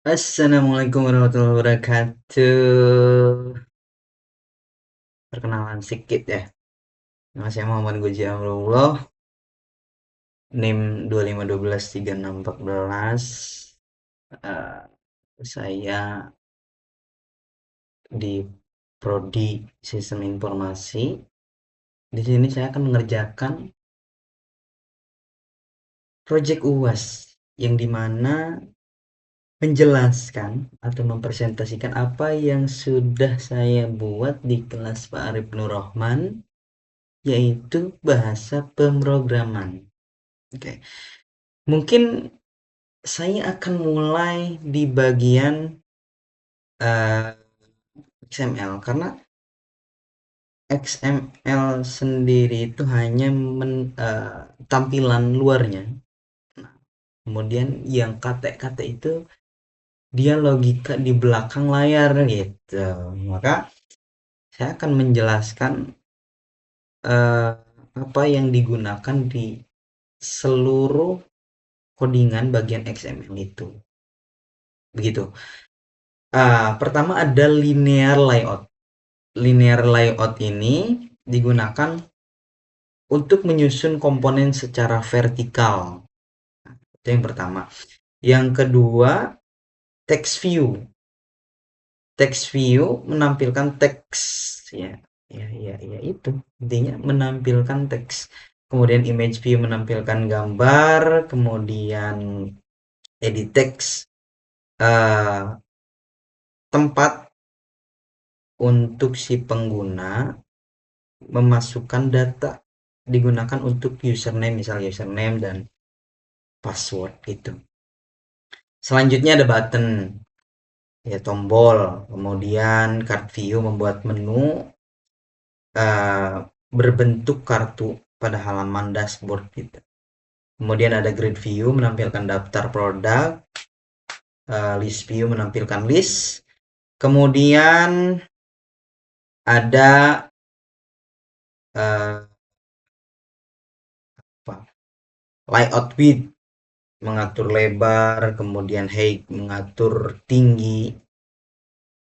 Assalamualaikum warahmatullahi wabarakatuh. Perkenalan sedikit ya. Nama saya Muhammad Goji Amrullah, NIM 25123614. Eh, saya di Prodi Sistem Informasi. Di sini saya akan mengerjakan proyek UAS yang dimana menjelaskan atau mempresentasikan apa yang sudah saya buat di kelas Pak Arif Nur Rahman, yaitu bahasa pemrograman. Oke, mungkin saya akan mulai di bagian XML karena XML sendiri itu hanya tampilan luarnya. Nah, kemudian yang kate-kate itu dia logika di belakang layar gitu. Maka saya akan menjelaskan eh, apa yang digunakan di seluruh codingan bagian XML itu. Begitu. Pertama ada linear layout. Linear layout ini digunakan untuk menyusun komponen secara vertikal. Itu yang pertama. Yang kedua, text view. Text view menampilkan teks, ya. Ya itu. Intinya menampilkan teks. Kemudian image view menampilkan gambar, kemudian edit text, tempat untuk si pengguna memasukkan data, digunakan untuk username, misal username dan password gitu. Selanjutnya ada button, ya tombol. Kemudian card view membuat menu berbentuk kartu pada halaman dashboard gitu. Kemudian ada grid view menampilkan daftar produk, list view menampilkan list. Kemudian ada layout width mengatur lebar, kemudian height mengatur tinggi.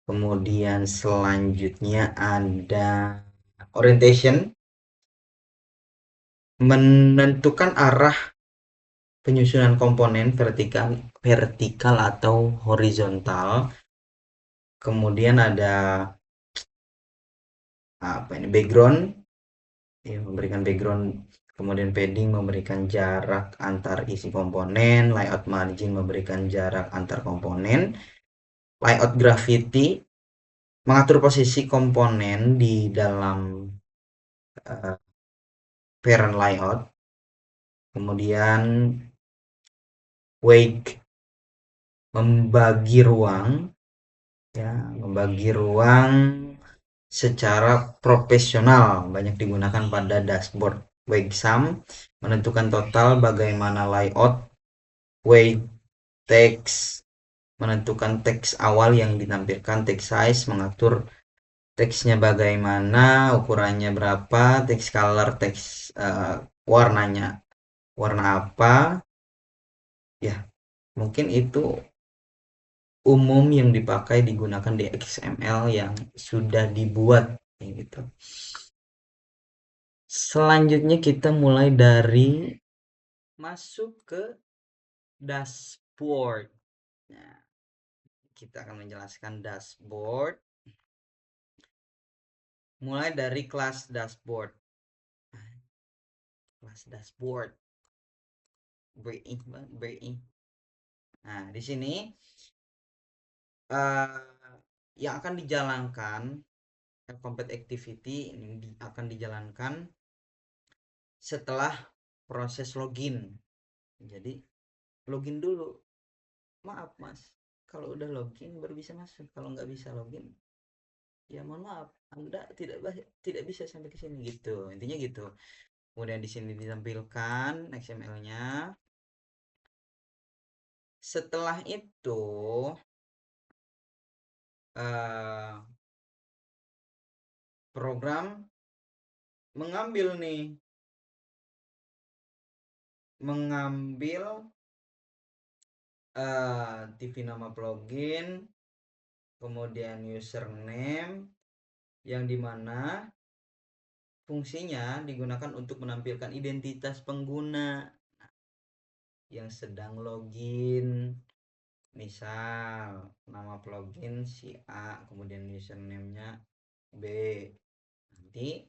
Kemudian selanjutnya ada orientation menentukan arah penyusunan komponen vertikal atau horizontal. Kemudian ada apa ini, background, ya, memberikan background. Kemudian padding memberikan jarak antar isi komponen, layout margin memberikan jarak antar komponen, layout gravity mengatur posisi komponen di dalam uh, parent layout. Kemudian wake membagi ruang, ya, membagi ruang secara profesional, banyak digunakan pada dashboard. Wake sum menentukan total bagaimana layout. Wake text menentukan teks awal yang ditampilkan. Text size mengatur teksnya bagaimana, ukurannya berapa. Text color, teks warnanya warna apa, ya. Mungkin itu umum yang dipakai digunakan di XML yang sudah dibuat gitu. Selanjutnya kita mulai dari masuk ke dashboard. Nah, kita akan menjelaskan dashboard mulai dari kelas dashboard. Kelas dashboard. BI. Nah, di sini yang akan dijalankan Complete Activity ini akan dijalankan setelah proses login. Jadi login dulu. Maaf mas, kalau udah login baru bisa masuk. Kalau nggak bisa login, ya mohon maaf, Anda tidak bisa sampai ke sini gitu. Intinya gitu. Kemudian di sini ditampilkan XML-nya. Setelah itu program mengambil TV nama plugin, kemudian username, yang dimana fungsinya digunakan untuk menampilkan identitas pengguna yang sedang login. Misal nama plugin si A, kemudian username-nya B, nanti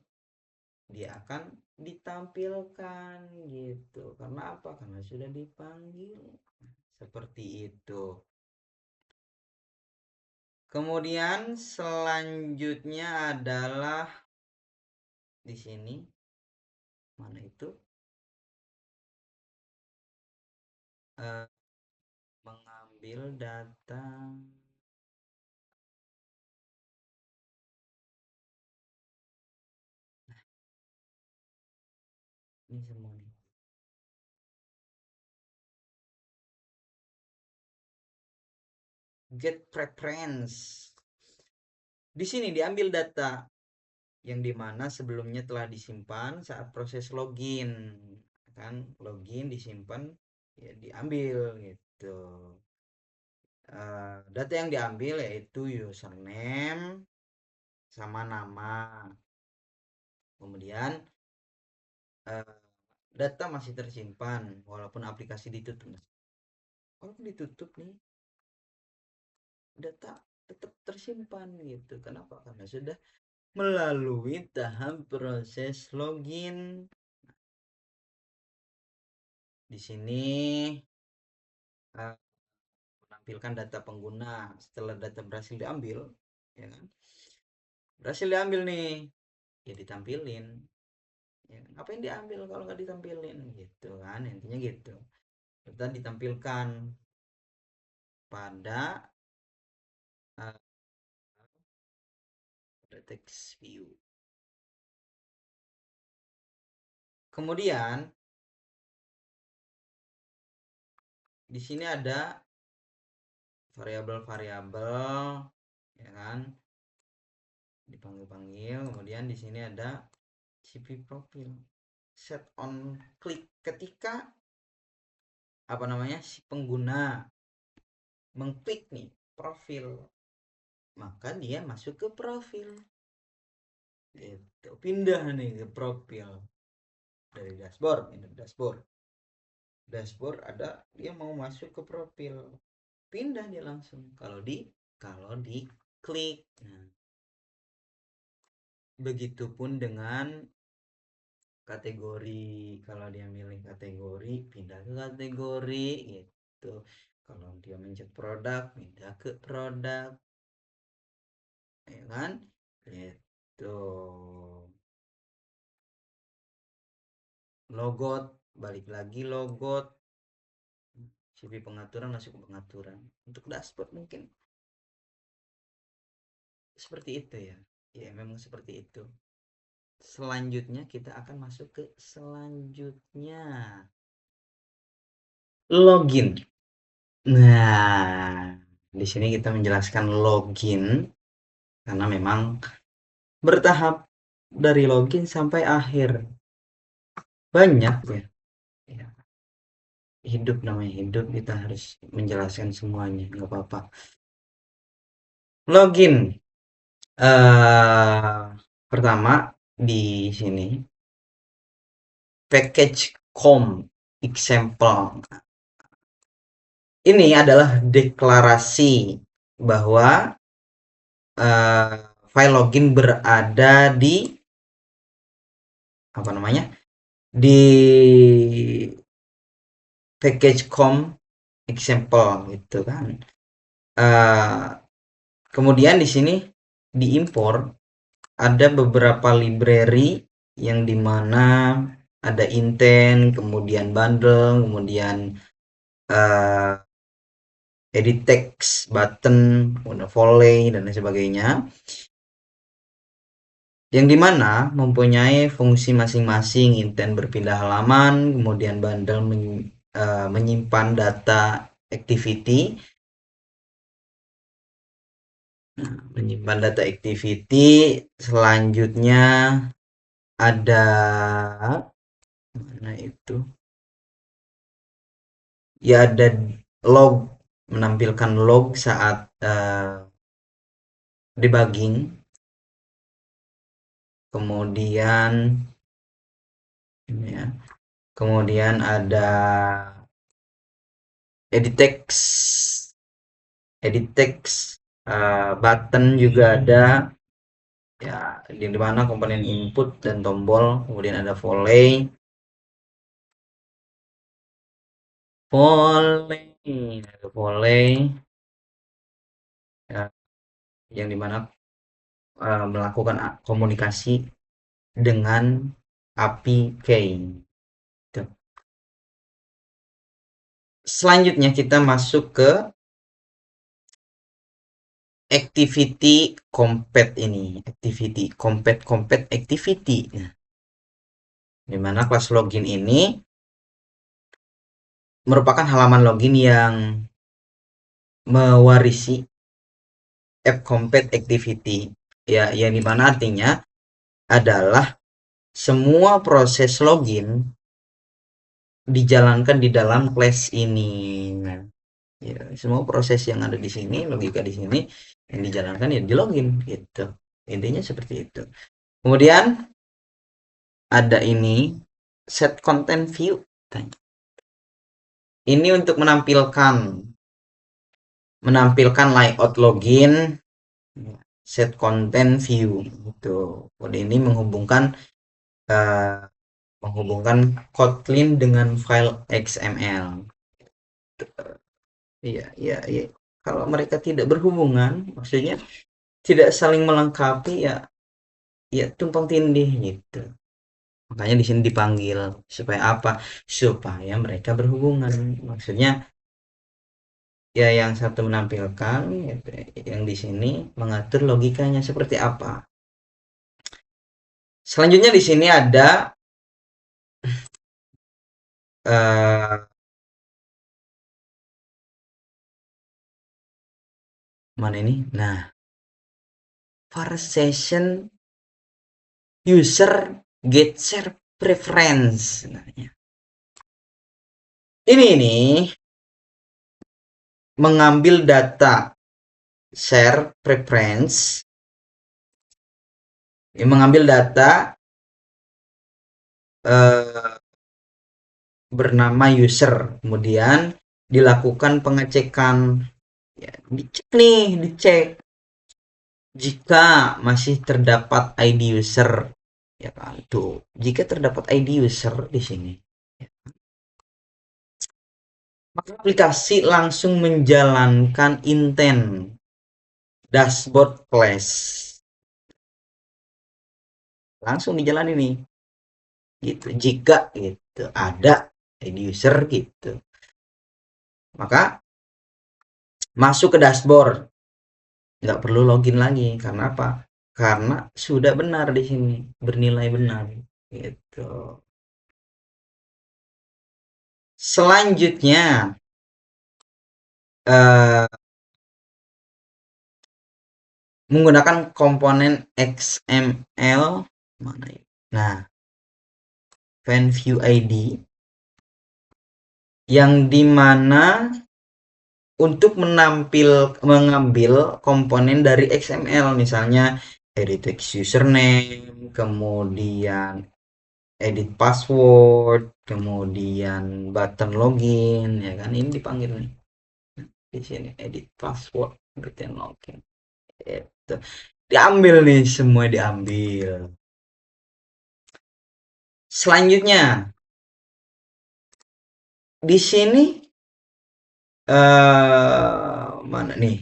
dia akan ditampilkan gitu. Karena apa? Karena sudah dipanggil. Seperti itu. Kemudian selanjutnya adalah di sini, mana itu, mengambil data. Ini semua nih. Get preference. Di sini diambil data yang dimana sebelumnya telah disimpan saat proses login, kan login disimpan ya diambil gitu. Data yang diambil yaitu username sama nama, kemudian data masih tersimpan walaupun aplikasi ditutup. Walaupun ditutup nih, data tetap tersimpan gitu. Kenapa? Karena sudah melalui tahap proses login. Di sini menampilkan data pengguna setelah data berhasil diambil, ya kan? Berhasil diambil nih, ya ditampilin. Ya, apa yang diambil kalau nggak ditampilin gitu kan? Intinya gitu. Data ditampilkan pada text view. Kemudian di sini ada variabel-variabel, ya kan? Dipanggil-panggil. Kemudian di sini ada cp profil. Set on klik ketika apa namanya si pengguna mengklik nih profil, maka dia masuk ke profil gitu. Pindah nih ke profil dari dashboard, pindah dashboard ada dia mau masuk ke profil, pindah dia langsung kalau di klik. Nah, begitupun dengan kategori, kalau dia milih kategori pindah ke kategori gitu. Kalau dia mencet produk pindah ke produk, ya kan gitu. Logot balik lagi, logot CV pengaturan masuk ke pengaturan. Untuk dashboard mungkin seperti itu ya. Ya memang seperti itu. Selanjutnya kita akan masuk ke selanjutnya, login. Nah, di sini kita menjelaskan login karena memang bertahap dari login sampai akhir. Banyak ya. Ya. Hidup namanya hidup, kita harus menjelaskan semuanya, nggak apa-apa. Login. Pertama di sini package com example. Ini adalah deklarasi bahwa file login berada di apa namanya di package com example gitu kan. Kemudian di sini diimpor ada beberapa library yang dimana ada intent, kemudian bundle, kemudian edit text, button, kemudian volley dan lain sebagainya, yang dimana mempunyai fungsi masing-masing. Intent berpindah halaman, kemudian bundle menyimpan data activity. Menyimpan data activity. Selanjutnya ada mana itu ya, ada log menampilkan log saat debugging. Kemudian ya, kemudian ada edit text button juga ada ya, di mana komponen input dan tombol. Kemudian ada volley ya, yang dimana melakukan komunikasi dengan API key. Selanjutnya kita masuk ke activity compet ini, activity compet activity. Nah, dimana kelas login ini merupakan halaman login yang mewarisi app compet activity ya, yang dimana artinya adalah semua proses login dijalankan di dalam class ini. Nah, ya, semua proses yang ada di sini, logika di sini yang dijalankan ya di login gitu. Intinya seperti itu. Kemudian ada ini set content view. Ini untuk menampilkan layout login, set content view gitu. Kode ini menghubungkan Kotlin dengan file XML. Iya, iya, iya. Kalau mereka tidak berhubungan, maksudnya tidak saling melengkapi ya, ya tumpang tindih gitu. Makanya di sini dipanggil supaya apa? Supaya mereka berhubungan. Maksudnya ya yang satu menampilkan, yang di sini mengatur logikanya seperti apa. Selanjutnya di sini ada mana ini? Nah, first session user get share preference. Nah, ini mengambil data share preference, mengambil data bernama user, kemudian dilakukan pengecekan, ya, dicek jika masih terdapat ID user, ya kan, tuh jika terdapat ID user di sini, ya, maka aplikasi langsung menjalankan intent dashboard class, langsung dijalani nih gitu. Jika gitu ada ID user gitu, maka masuk ke dashboard, nggak perlu login lagi. Karena apa? Karena sudah benar di sini, bernilai benar gitu. Selanjutnya menggunakan komponen XML mana ya? Nah, fan view ID yang dimana untuk mengambil komponen dari XML, misalnya edit text username, kemudian edit password, kemudian button login, ya kan, ini dipanggil nih di sini edit password, button login, itu diambil nih, semua diambil. Selanjutnya di sini mana nih,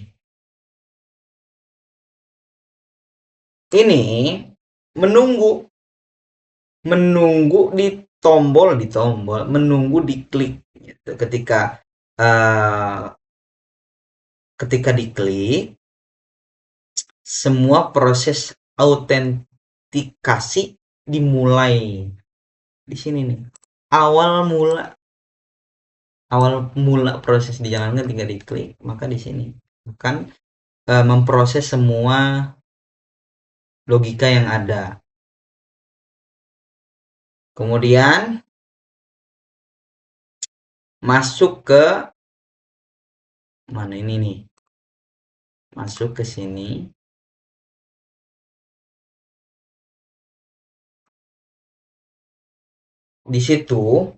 ini menunggu di tombol menunggu diklik gitu. Ketika diklik, semua proses autentikasi dimulai di sini nih. Awal mula proses dijalankan tinggal diklik, maka di sini akan memproses semua logika yang ada. Kemudian masuk ke mana ini nih, masuk ke sini. Di situ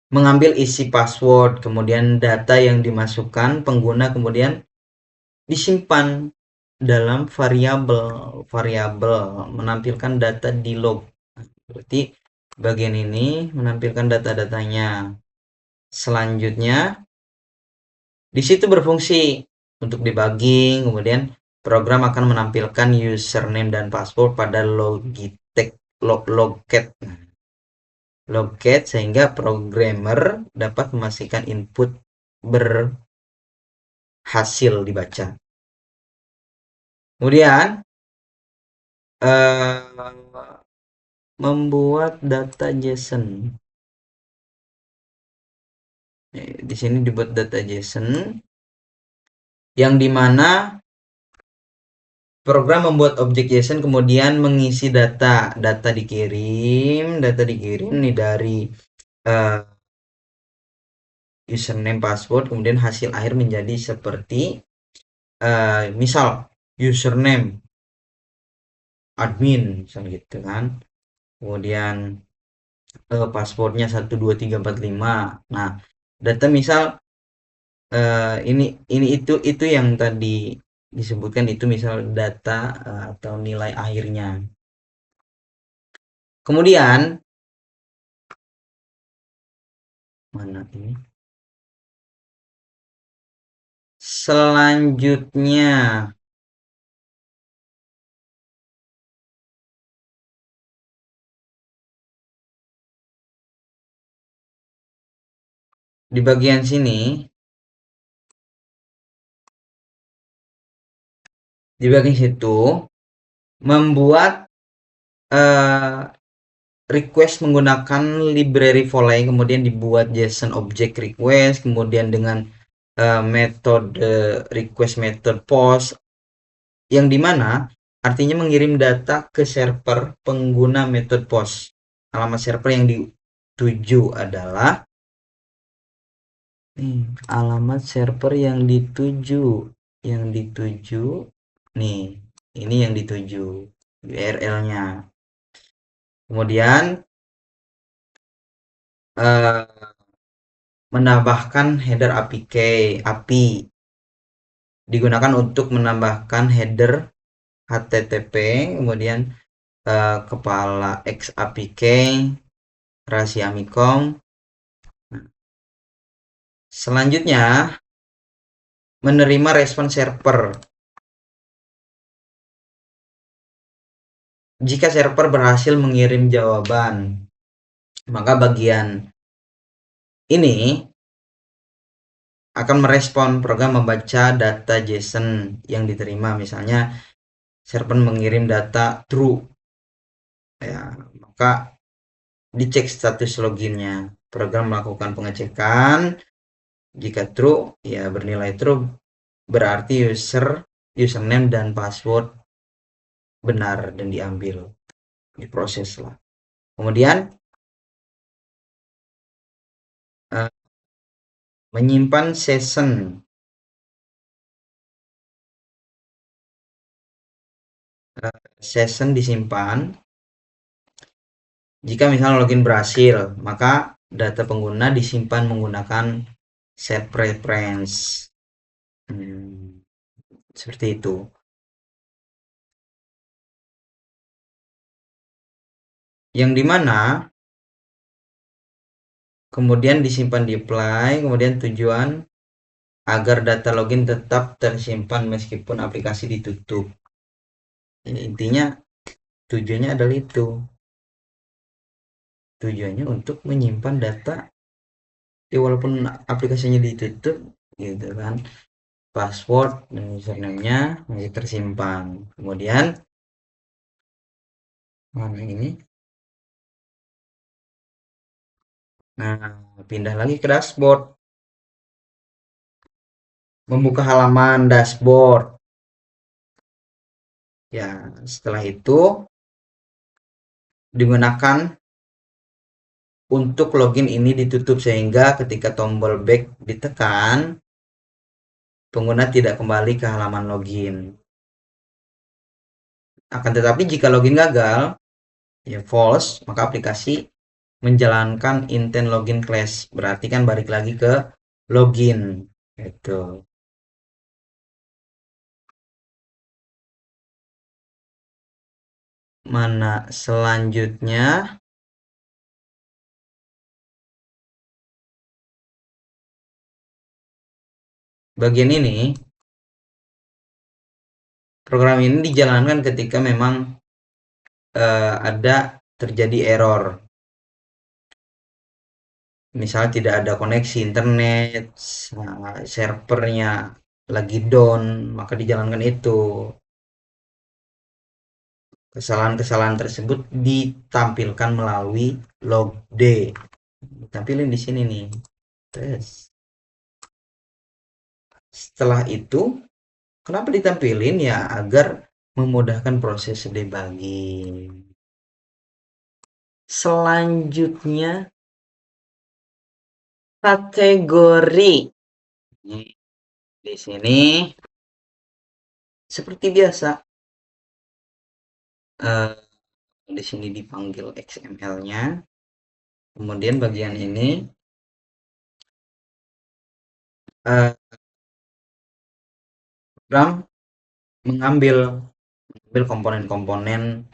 mengambil isi password, kemudian data yang dimasukkan pengguna kemudian disimpan dalam variabel menampilkan data di log. Berarti bagian ini menampilkan data-datanya. Selanjutnya di situ berfungsi untuk debugging, kemudian program akan menampilkan username dan password pada logcat sehingga programmer dapat memastikan input berhasil dibaca. Kemudian membuat data JSON. Di sini dibuat data JSON yang dimana program membuat objek JSON kemudian mengisi data dikirim nih dari username password, kemudian hasil akhir menjadi seperti misal username admin misal gitu kan, kemudian passwordnya 12345. Nah, data misal ini itu yang tadi disebutkan, itu misal data atau nilai akhirnya. Kemudian mana ini, selanjutnya di bagian sini, di bagian situ membuat request menggunakan library Volley, kemudian dibuat JSON object request, kemudian dengan metode request method post, yang dimana artinya mengirim data ke server pengguna method post. Alamat server yang dituju adalah alamat server yang dituju nih, ini yang dituju URL-nya. Kemudian menambahkan header API digunakan untuk menambahkan header HTTP, kemudian kepala X APK, rahasia Amicom. Selanjutnya menerima respon server. Jika server berhasil mengirim jawaban, maka bagian ini akan merespon program membaca data JSON yang diterima. Misalnya server mengirim data true, ya, maka dicek status loginnya. Program melakukan pengecekan, jika true ya bernilai true, berarti username dan password benar dan diambil, diproses lah. Kemudian menyimpan session disimpan. Jika misalnya login berhasil, maka data pengguna disimpan menggunakan set preference. Seperti itu. Yang dimana kemudian disimpan di apply, kemudian tujuan agar data login tetap tersimpan meskipun aplikasi ditutup. Intinya tujuannya adalah itu. Tujuannya untuk menyimpan data ya, walaupun aplikasinya ditutup gitu kan, password dan username-nya masih tersimpan. Kemudian mana ini, nah pindah lagi ke dashboard, membuka halaman dashboard ya. Setelah itu digunakan untuk login ini ditutup, sehingga ketika tombol back ditekan pengguna tidak kembali ke halaman login. Akan tetapi jika login gagal, ya false, maka aplikasi menjalankan intent login class. Berarti kan balik lagi ke login. Gitu. Mana selanjutnya? Bagian ini, program ini dijalankan ketika memang ada terjadi error. Misal tidak ada koneksi internet, servernya lagi down, maka dijalankan itu. Kesalahan-kesalahan tersebut ditampilkan melalui logd. Ditampilin di sini nih. Tes. Setelah itu, kenapa ditampilin ya? Agar memudahkan proses debugging. Selanjutnya, kategori. Di sini seperti biasa, di sini dipanggil XML-nya. Kemudian bagian ini program mengambil komponen-komponen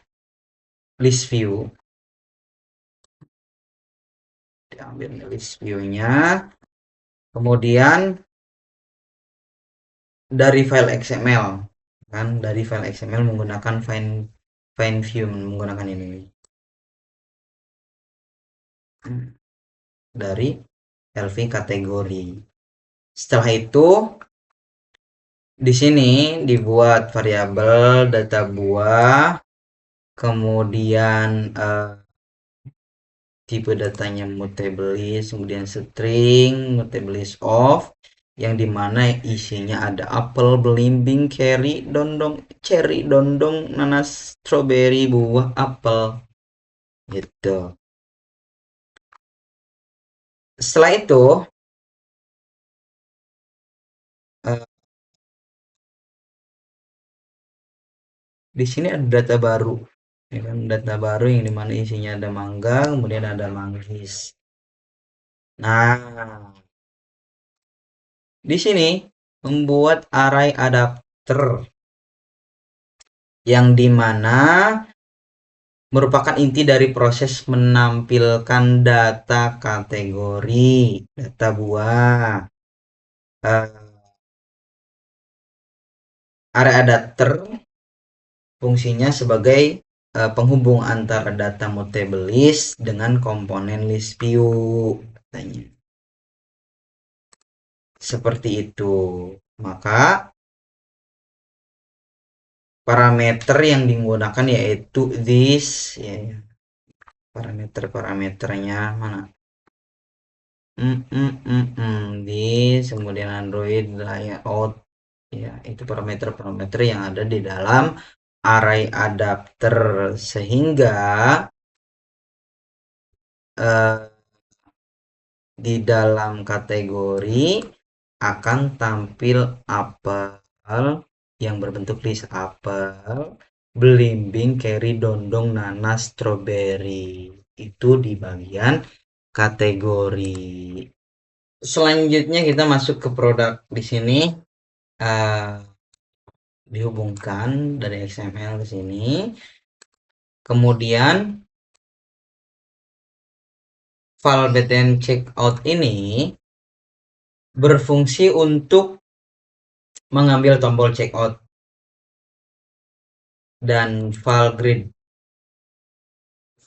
list view, diambil list view-nya, kemudian dari file XML, kan dari file XML menggunakan find view, menggunakan ini dari LV kategori. Setelah itu di sini dibuat variabel data buah, kemudian tipe datanya mutable list, kemudian string, mutable list of, yang dimana isinya ada apel, belimbing, cherry, dondong, nanas, strawberry, buah apel, gitu. Setelah itu di sini ada data baru, ya kan, data baru yang dimana isinya ada mangga, kemudian ada manggis. Nah, di sini membuat array adapter yang dimana merupakan inti dari proses menampilkan data kategori, data buah. Array adapter fungsinya sebagai penghubung antara data mutable list dengan komponen list view, katanya. Seperti itu. Maka parameter yang digunakan yaitu this, ya, parameternya mana? This, kemudian Android layout, ya, itu parameter yang ada di dalam array adapter, sehingga di dalam kategori akan tampil apel yang berbentuk list apel, belimbing, cherry, dondong, nanas, strawberry. Itu di bagian kategori. Selanjutnya kita masuk ke produk. Di sini dihubungkan dari XML ke sini. Kemudian file btn checkout ini berfungsi untuk mengambil tombol checkout, dan file grid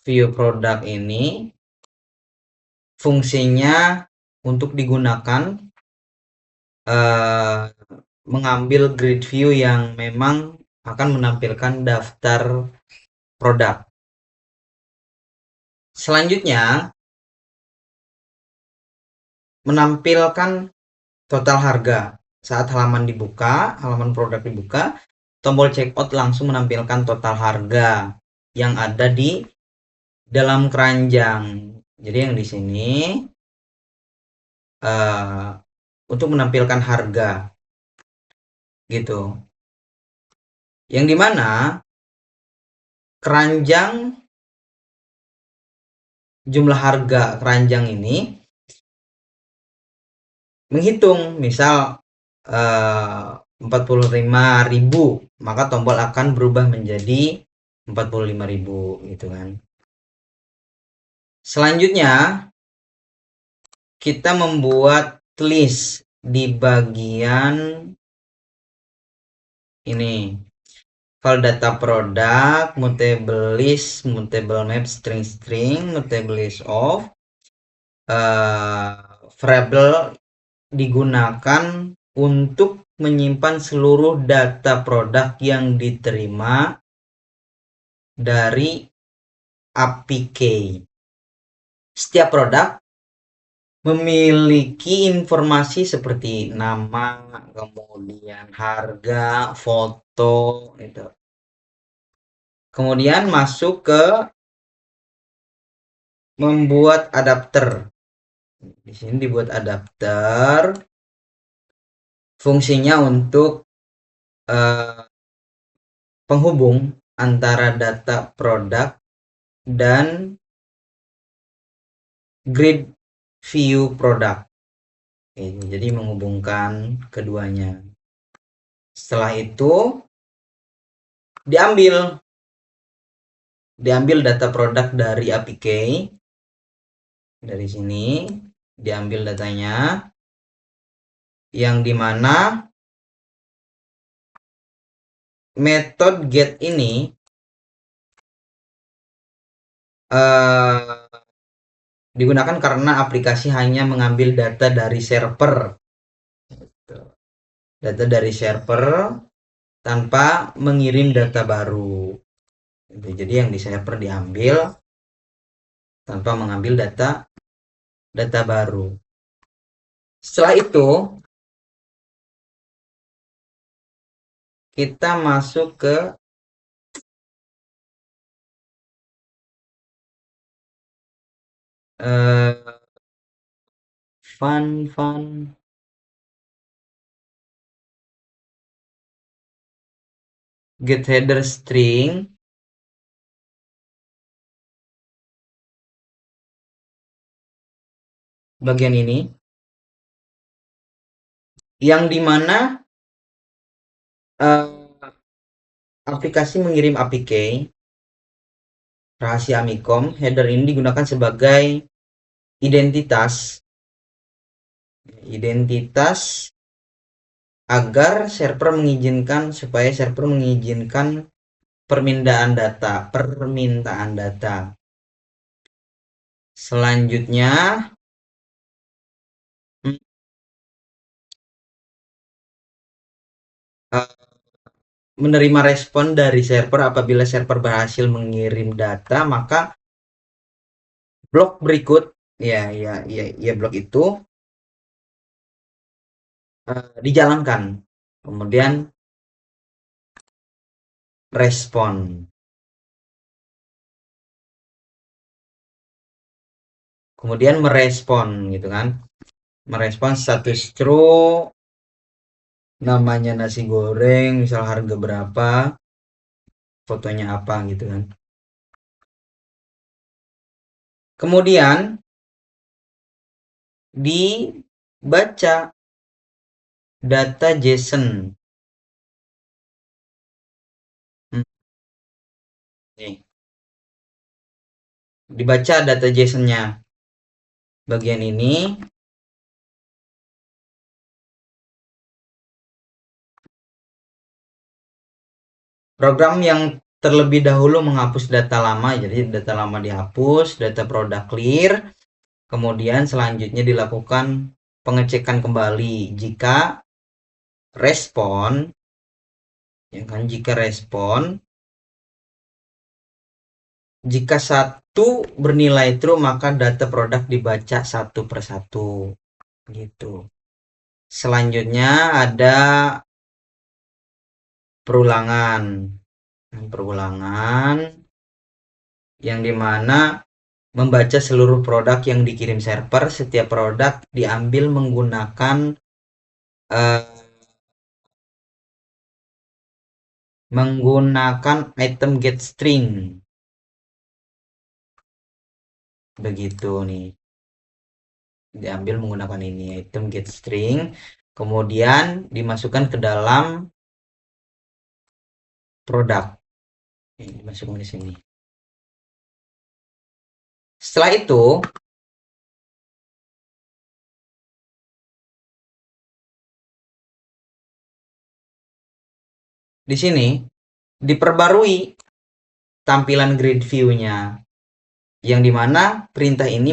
view product ini fungsinya untuk digunakan mengambil grid view yang memang akan menampilkan daftar produk. Selanjutnya menampilkan total harga. Saat halaman produk dibuka, tombol checkout langsung menampilkan total harga yang ada di dalam keranjang. Jadi yang di sini untuk menampilkan harga. gitu. Yang dimana keranjang, jumlah harga keranjang ini menghitung, misal 45.000, maka tombol akan berubah menjadi 45.000 gitu kan. Selanjutnya kita membuat list di bagian ini, file data produk, mutable list, mutable map, string, mutable list of, variable digunakan untuk menyimpan seluruh data produk yang diterima dari APK. Setiap produk memiliki informasi seperti nama, kemudian harga, foto, gitu. Kemudian masuk ke membuat adapter. Di sini dibuat adapter, fungsinya untuk penghubung antara data produk dan grid view produk. Jadi menghubungkan keduanya. Setelah itu diambil data produk dari APK. Dari sini diambil datanya, yang dimana metode get ini digunakan karena aplikasi hanya mengambil data dari server, tanpa mengirim data baru. Jadi yang di server diambil tanpa mengambil data baru. Setelah itu kita masuk ke fun get header string, bagian ini, yang dimana aplikasi mengirim APK rahasia Amikom. Header ini digunakan sebagai identitas agar server mengizinkan permintaan data. Selanjutnya menerima respon dari server. Apabila server berhasil mengirim data, maka blok berikut blok itu dijalankan. Kemudian respon. Kemudian merespon gitu kan. Merespon status true, namanya nasi goreng, misal harga berapa, fotonya apa gitu kan. Kemudian dibaca data JSON. Nih. Dibaca data JSON-nya. Bagian ini program yang terlebih dahulu menghapus data lama, jadi data lama dihapus, data produk clear. Kemudian selanjutnya dilakukan pengecekan kembali jika respon, jika satu bernilai true, maka data produk dibaca satu persatu gitu. Selanjutnya ada perulangan yang dimana membaca seluruh produk yang dikirim server. Setiap produk diambil menggunakan menggunakan item get string. Begitu nih. Diambil menggunakan ini item get string, kemudian dimasukkan ke dalam produk. Ini dimasukkan di sini. Setelah itu di sini diperbarui tampilan grid view-nya, yang dimana perintah ini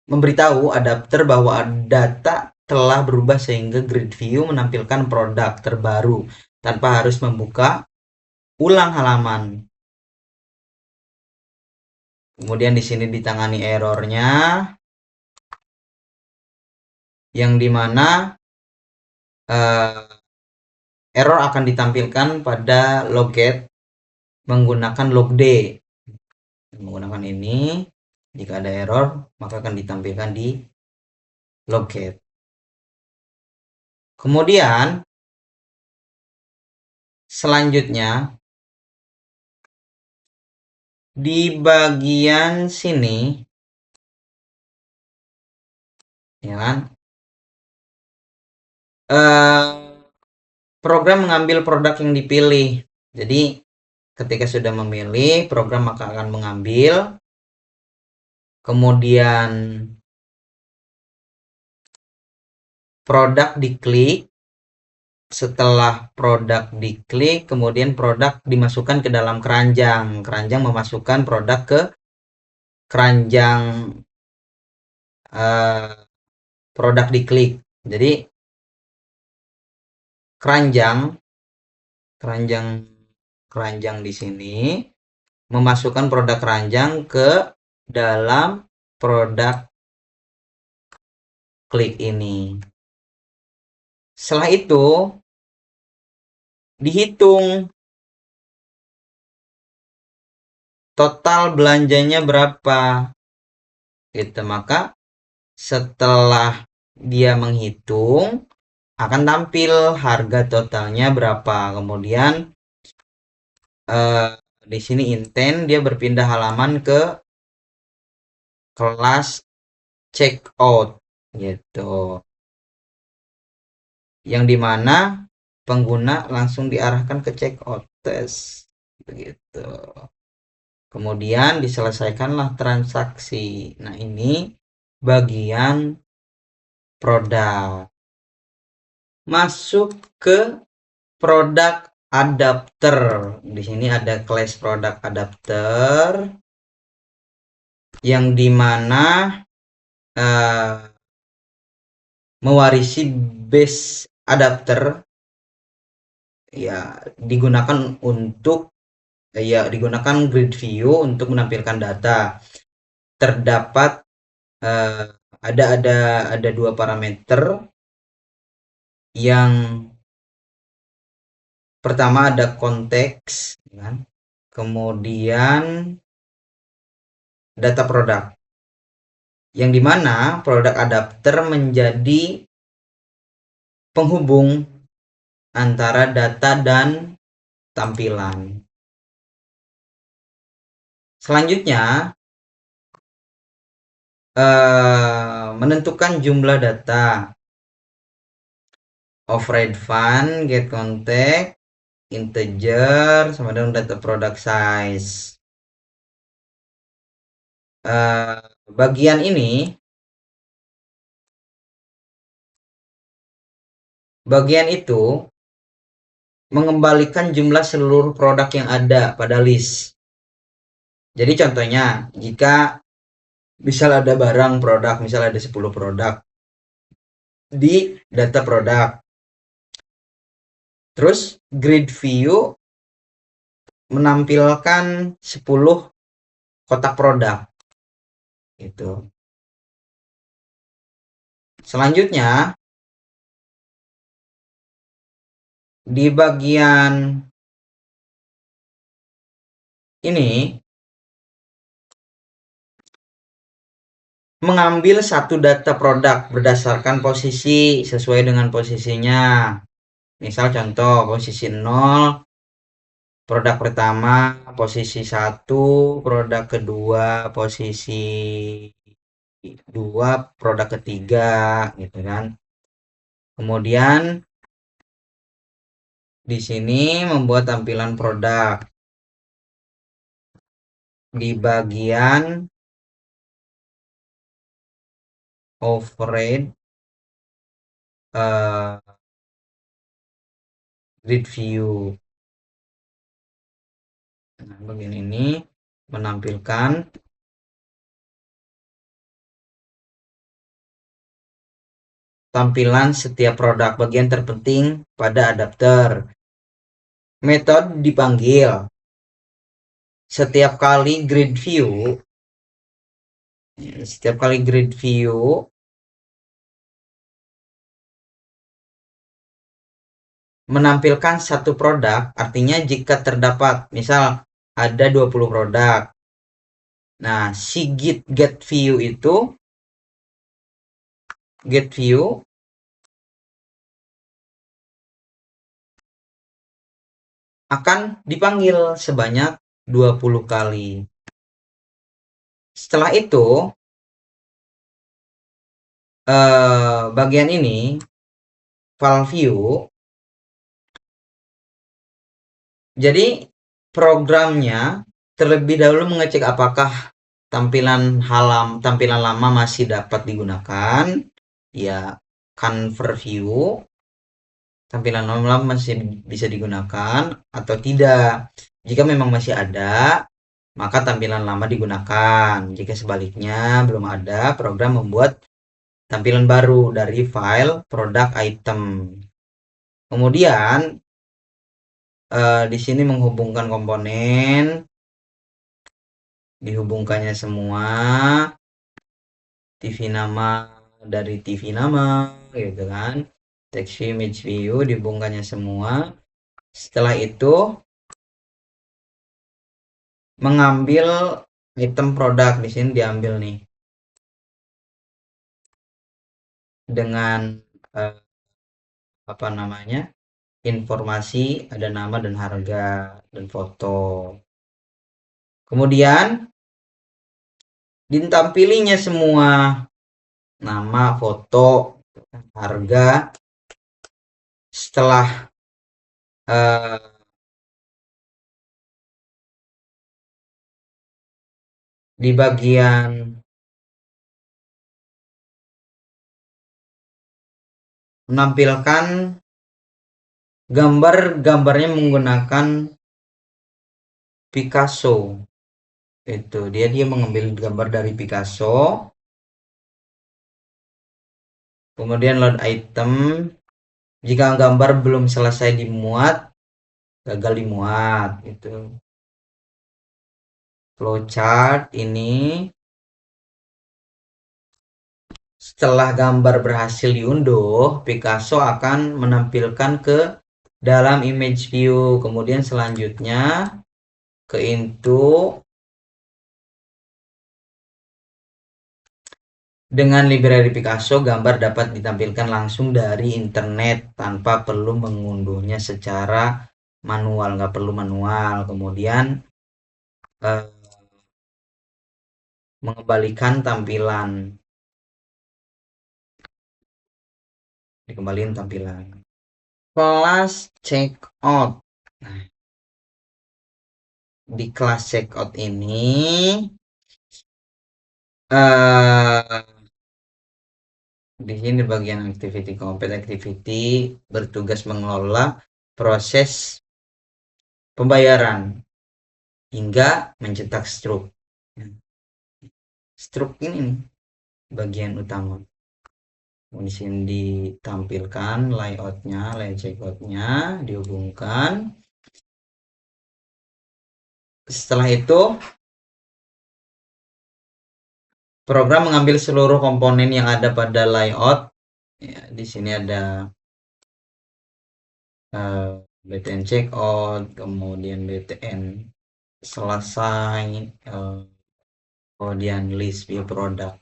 memberitahu adapter bahwa data telah berubah sehingga grid view menampilkan produk terbaru tanpa harus membuka ulang halaman. Kemudian di sini ditangani errornya, yang dimana error akan ditampilkan pada logget menggunakan logd. Menggunakan ini, jika ada error maka akan ditampilkan di logget. Kemudian selanjutnya di bagian sini, ya kan, program mengambil produk yang dipilih. Jadi ketika sudah memilih, program maka akan mengambil, kemudian produk diklik. Setelah produk diklik, kemudian produk dimasukkan ke dalam keranjang. Keranjang memasukkan produk ke keranjang produk diklik. Jadi keranjang di sini memasukkan produk keranjang ke dalam produk klik ini. Setelah itu dihitung total belanjanya berapa. Gitu, maka setelah dia menghitung akan tampil harga totalnya berapa. Kemudian di sini intent dia berpindah halaman ke kelas checkout gitu, yang dimana pengguna langsung diarahkan ke checkout test begitu. Kemudian diselesaikanlah transaksi. Nah, ini bagian produk. Masuk ke produk adapter. Di sini ada class produk adapter, yang dimana mewarisi base adapter, ya digunakan grid view untuk menampilkan data. Terdapat ada dua parameter. Yang pertama ada konteks, kan? Kemudian data produk, yang dimana produk adapter menjadi penghubung antara data dan tampilan. Selanjutnya menentukan jumlah data. Override fund, get contact, integer, sama dengan data product size. Bagian itu mengembalikan jumlah seluruh produk yang ada pada list. Jadi contohnya, jika misal ada barang produk, misal ada 10 produk di data produk, terus grid view menampilkan 10 kotak produk gitu. Selanjutnya di bagian ini mengambil satu data produk berdasarkan posisi sesuai dengan posisinya. Misal contoh posisi 0 produk pertama, posisi 1 produk kedua, posisi 2 produk ketiga gitu kan. Kemudian di sini membuat tampilan produk di bagian override grid view. Nah, bagian ini menampilkan tampilan setiap produk bagian terpenting pada adapter. Metode dipanggil setiap kali grid view menampilkan satu produk, artinya jika terdapat misal ada 20 produk. Nah, si get view itu akan dipanggil sebanyak 20 kali. Setelah itu bagian ini file view, jadi programnya terlebih dahulu mengecek apakah tampilan lama masih dapat digunakan, ya convert view, tampilan lama masih bisa digunakan atau tidak. Jika memang masih ada, maka tampilan lama digunakan. Jika sebaliknya belum ada, program membuat tampilan baru dari file product item. Kemudian di sini menghubungkan komponen, dihubungkannya semua, TV nama dari TV nama gitu kan, text view, image view, dihubungkannya semua. Setelah itu mengambil item produk, di sini diambil nih dengan apa namanya, informasi ada nama dan harga dan foto. Kemudian ditampilinya semua nama, foto, harga. Setelah di bagian menampilkan gambarnya menggunakan Picasso. Itu dia mengambil gambar dari Picasso. Kemudian load item, jika gambar belum selesai dimuat, gagal dimuat itu. Flowchart ini setelah gambar berhasil diunduh, Picasso akan menampilkan ke dalam image view. Kemudian selanjutnya ke into. Dengan library Picasso, gambar dapat ditampilkan langsung dari internet tanpa perlu mengunduhnya secara manual, nggak perlu manual. Kemudian mengembalikan tampilan, dikembalikan tampilan. Kelas checkout. Nah, di kelas checkout ini di sini bagian activity compete activity bertugas mengelola proses pembayaran hingga mencetak struk. Struk ini bagian utama. Di sini ditampilkan layoutnya, layout checkoutnya dihubungkan. Setelah itu program mengambil seluruh komponen yang ada pada layout. Ya, di sini ada BTN checkout, kemudian BTN selesai, kemudian list view product.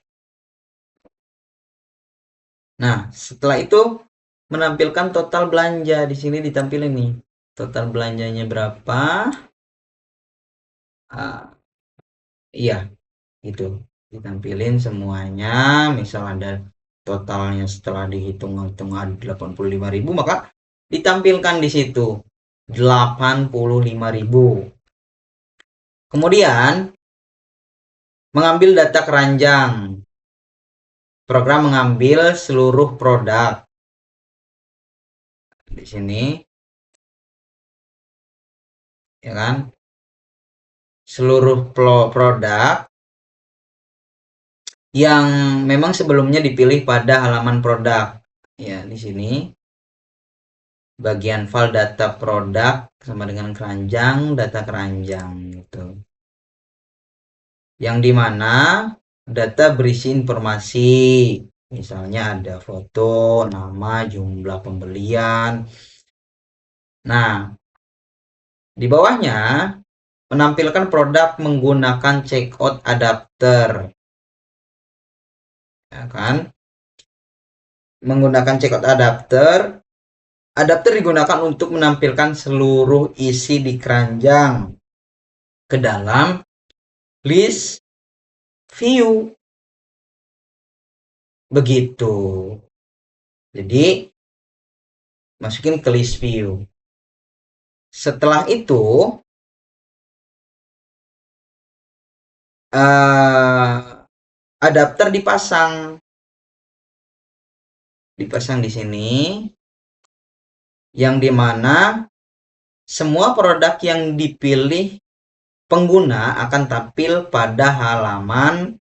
Nah, setelah itu menampilkan total belanja. Di sini ditampilin nih total belanjanya berapa. Iya, itu ditampilin semuanya. Misal ada totalnya setelah dihitung-hitung ada 85.000, maka ditampilkan di situ 85.000. Kemudian mengambil data keranjang. Program mengambil seluruh produk. Di sini ya kan, seluruh produk yang memang sebelumnya dipilih pada halaman produk. Ya, di sini bagian file data produk sama dengan keranjang, data keranjang gitu. Yang dimana data berisi informasi, misalnya ada foto, nama, jumlah pembelian. Nah, di bawahnya menampilkan produk menggunakan checkout adapter, ya kan? Menggunakan checkout adapter. Adapter digunakan untuk menampilkan seluruh isi di keranjang ke dalam list view. Begitu. Jadi, masukin ke list view. Setelah itu, adapter dipasang di sini, yang dimana semua produk yang dipilih pengguna akan tampil pada halaman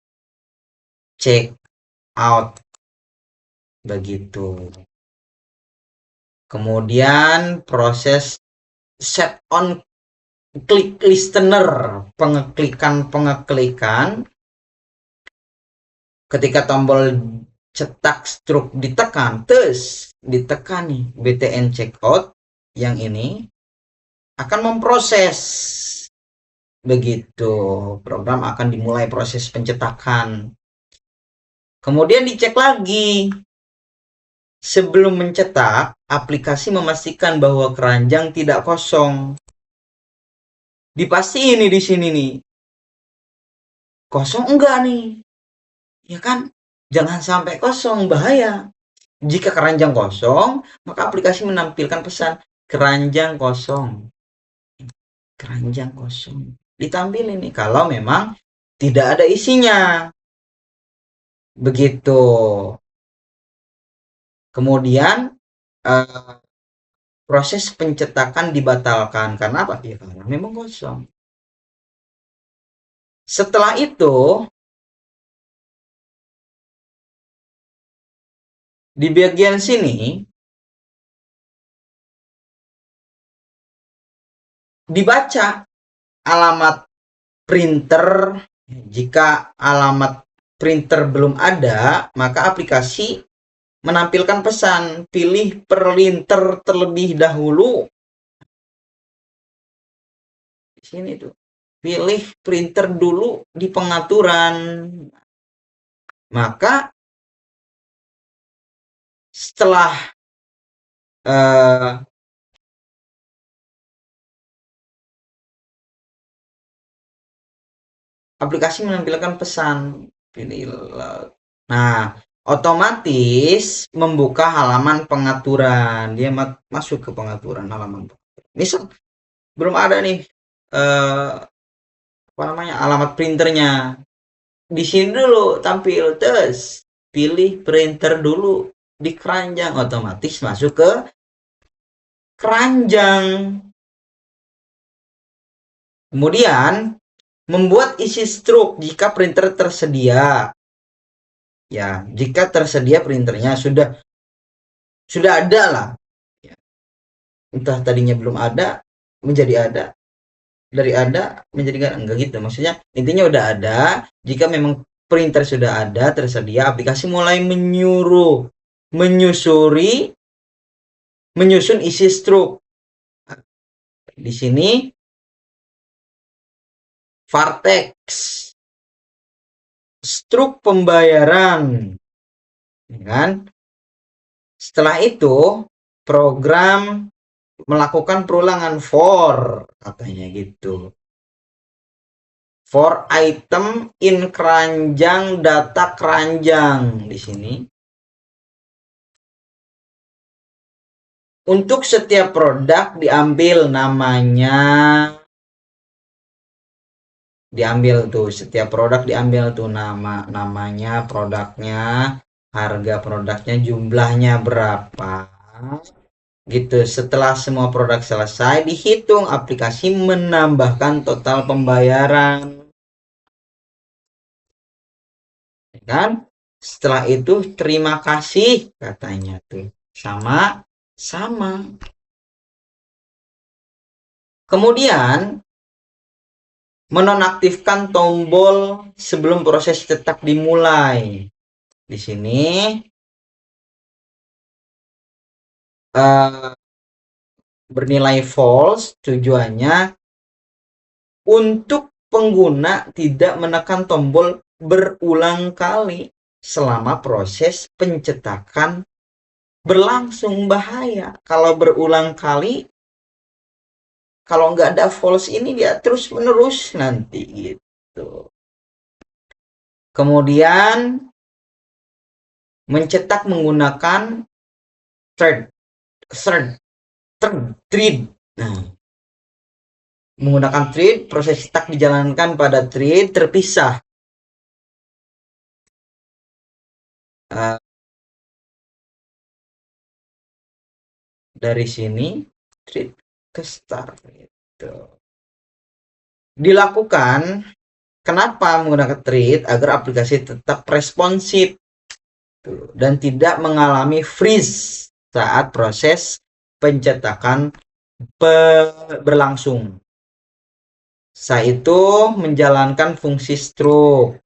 check out. Begitu. Kemudian proses set on click listener, pengeklikan ketika tombol cetak struk ditekan, ditekan nih BTN checkout yang ini akan memproses. Begitu, program akan dimulai proses pencetakan. Kemudian dicek lagi. Sebelum mencetak, aplikasi memastikan bahwa keranjang tidak kosong. Dipastiin nih di sini nih. Kosong enggak nih? Ya kan? Jangan sampai kosong, bahaya. Jika keranjang kosong, maka aplikasi menampilkan pesan keranjang kosong. Keranjang kosong. Ditampilin nih kalau memang tidak ada isinya. Begitu. Kemudian proses pencetakan dibatalkan. Karena apa? Ya karena memang kosong. Setelah itu, di bagian sini dibaca alamat printer. Jika alamat printer belum ada, maka aplikasi menampilkan pesan pilih printer terlebih dahulu. Di sini tuh, pilih printer dulu di pengaturan. Maka setelah aplikasi menampilkan pesan pilih. Nah, otomatis membuka halaman pengaturan. Dia masuk ke pengaturan halaman. Misal belum ada nih apa namanya alamat printernya. Di sini dulu tampil, tes pilih printer dulu di keranjang, otomatis masuk ke keranjang. Kemudian membuat isi struk jika printer tersedia. Ya, jika tersedia printernya sudah ada lah. Ya. Entah tadinya belum ada menjadi ada, dari ada menjadi enggak gitu. Maksudnya intinya udah ada. Jika memang printer sudah ada tersedia, aplikasi mulai menyusun isi struk. Di sini Vartex, struk pembayaran, kan? Setelah itu program melakukan perulangan for, katanya gitu. For item in keranjang data keranjang di sini. Untuk setiap produk diambil namanya, setiap produk diambil tuh namanya, produknya, harga produknya, jumlahnya berapa. Gitu. Setelah semua produk selesai, dihitung, aplikasi menambahkan total pembayaran. Kan? Setelah itu terima kasih katanya tuh. Sama. Kemudian menonaktifkan tombol sebelum proses cetak dimulai. Di sini bernilai false, tujuannya untuk pengguna tidak menekan tombol berulang kali selama proses pencetakan berlangsung. Bahaya kalau berulang kali, kalau nggak ada false ini dia terus menerus nanti gitu. Kemudian mencetak menggunakan thread. Nah, menggunakan thread, proses cetak dijalankan pada thread terpisah. Dari sini thread ke start gitu. Dilakukan kenapa menggunakan thread? Agar aplikasi tetap responsif dan tidak mengalami freeze saat proses pencetakan berlangsung. Saya itu menjalankan fungsi stroke.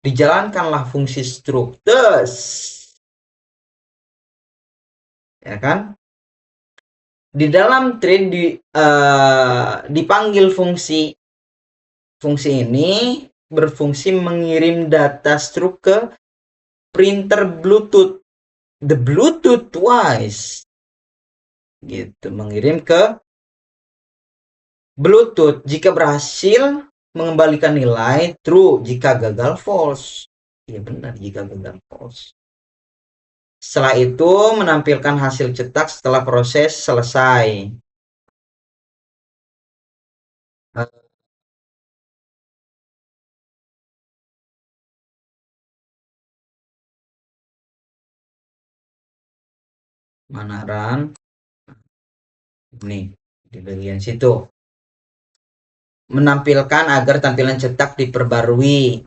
Dijalankanlah fungsi stroke. Ya kan? Di dalam thread dipanggil fungsi ini berfungsi mengirim data stroke ke printer Bluetooth. The Bluetooth twice. Gitu, mengirim ke Bluetooth. Jika berhasil mengembalikan nilai true, jika gagal false. Ya benar, jika gagal false. Setelah itu menampilkan hasil cetak setelah proses selesai. Mana Ran? Nih, di bagian situ. Menampilkan agar tampilan cetak diperbarui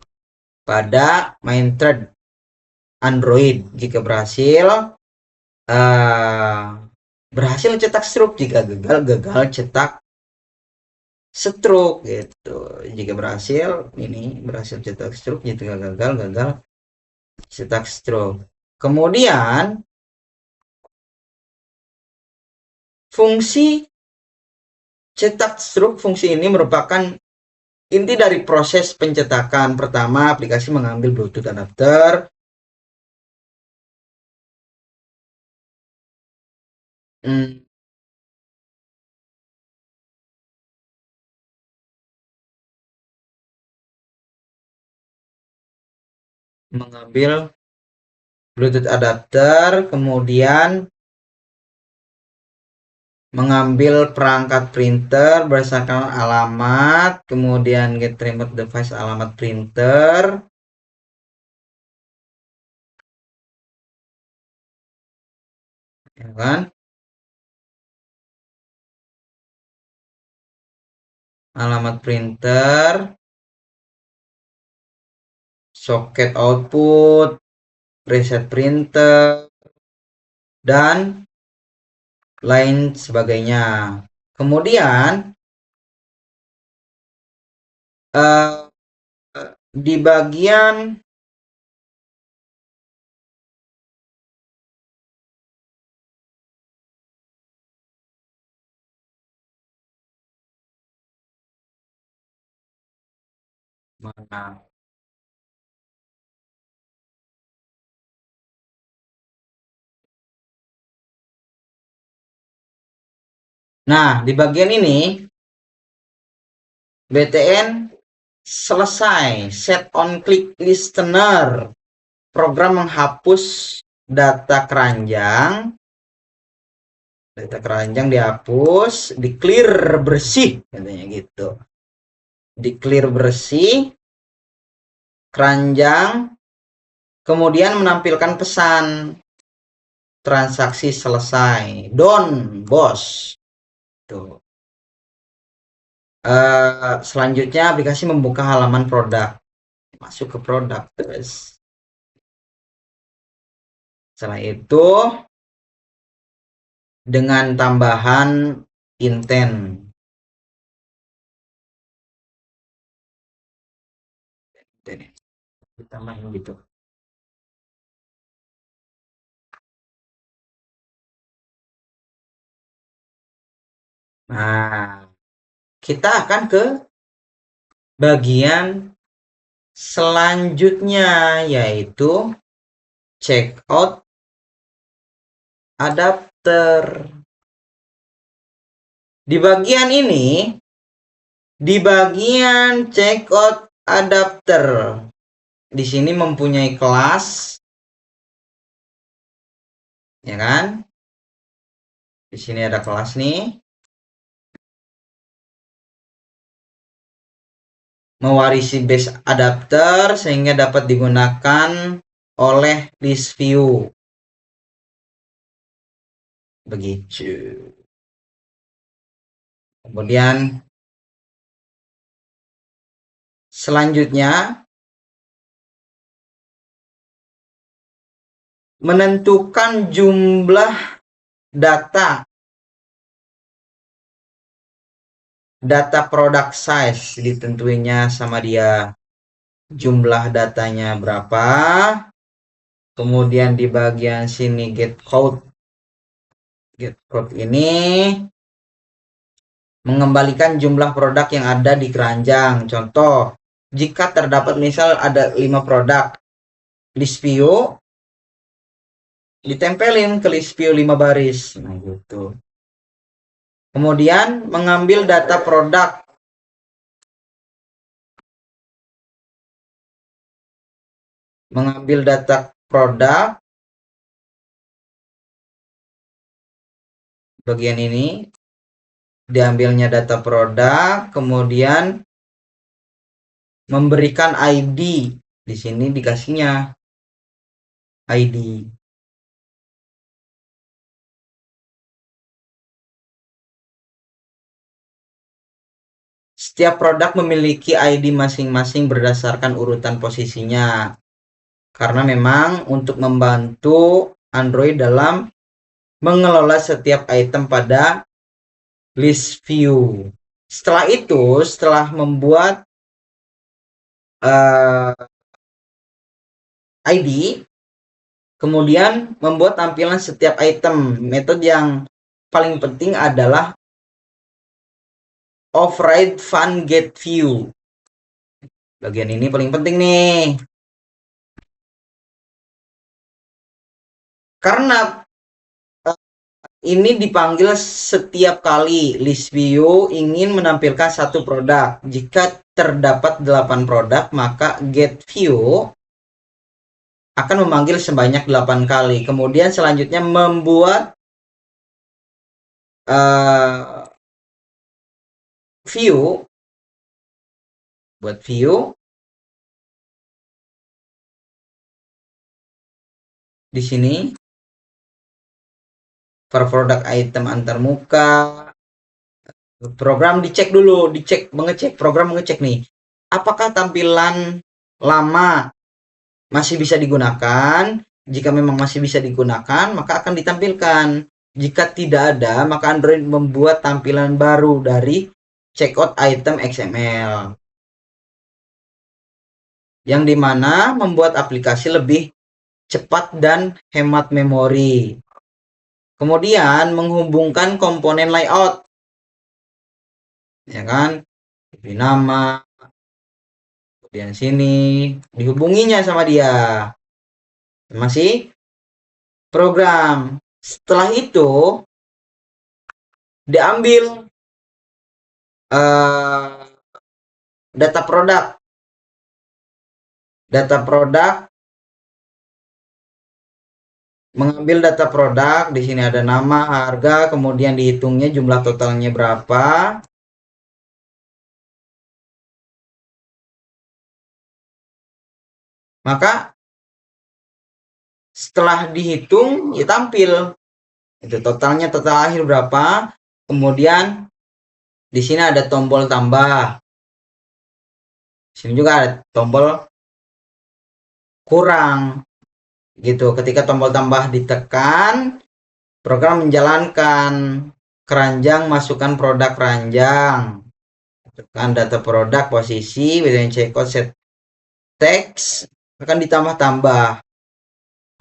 pada main thread Android. Jika berhasil cetak stroke, jika gagal cetak stroke gitu. Jika berhasil cetak stroke, jika gagal cetak stroke. Kemudian fungsi cetak stroke, fungsi ini merupakan inti dari proses pencetakan. Pertama, aplikasi mengambil Bluetooth adapter mengambil Bluetooth adapter, kemudian mengambil perangkat printer berdasarkan alamat, kemudian get remote device alamat printer, ya kan? Alamat printer, soket output, preset printer, dan lain sebagainya. Kemudian di bagian mana Nah, di bagian ini BTN selesai. Set on click listener. Program menghapus data keranjang. Data keranjang dihapus, di clear bersih katanya gitu. Di clear bersih keranjang, kemudian menampilkan pesan transaksi selesai. Done, bos. Tuh. Selanjutnya aplikasi membuka halaman produk. Masuk ke produk terus. Setelah itu dengan tambahan intent. Ditambahin gitu. Nah, kita akan ke bagian selanjutnya, yaitu checkout adapter. Di bagian ini, di bagian checkout adapter, di sini mempunyai kelas, ya kan? Di sini ada kelas nih. Mewarisi base adapter sehingga dapat digunakan oleh list view. Begitu. Kemudian selanjutnya menentukan jumlah data product size, ditentuinya sama dia jumlah datanya berapa. Kemudian di bagian sini get code ini mengembalikan jumlah produk yang ada di keranjang. Contoh, jika terdapat misal ada 5 produk, list view ditempelin ke list view 5 baris. Nah, gitu. Kemudian mengambil data produk. Mengambil data produk bagian ini, diambilnya data produk, kemudian memberikan ID. Di sini dikasihnya ID. Setiap produk memiliki ID masing-masing berdasarkan urutan posisinya. Karena memang untuk membantu Android dalam mengelola setiap item pada list view. Setelah itu, setelah membuat ID, kemudian membuat tampilan setiap item. Metode yang paling penting adalah override fun get view. Bagian ini paling penting nih. Karena ini dipanggil setiap kali list view ingin menampilkan satu produk. Jika terdapat 8 produk, maka get view akan memanggil sebanyak 8 kali. Kemudian selanjutnya membuat view. Buat view. Di sini per produk item antarmuka. Program dicek dulu, program mengecek nih. Apakah tampilan lama masih bisa digunakan? Jika memang masih bisa digunakan, maka akan ditampilkan. Jika tidak ada, maka Android membuat tampilan baru dari checkout item XML. Yang dimana membuat aplikasi lebih cepat dan hemat memori. Kemudian menghubungkan komponen layout. Ya kan? Beri nama. Kemudian sini dihubunginya sama dia. Masih program. Setelah itu diambil data produk, mengambil data produk. Di sini ada nama, harga, kemudian dihitungnya jumlah totalnya berapa. Maka setelah dihitung ya tampil itu totalnya, total akhir berapa. Kemudian di sini ada tombol tambah, di sini juga ada tombol kurang gitu. Ketika tombol tambah ditekan, program menjalankan keranjang, masukkan produk keranjang, tekan data produk, posisi, within checkout, set text, akan ditambah-tambah,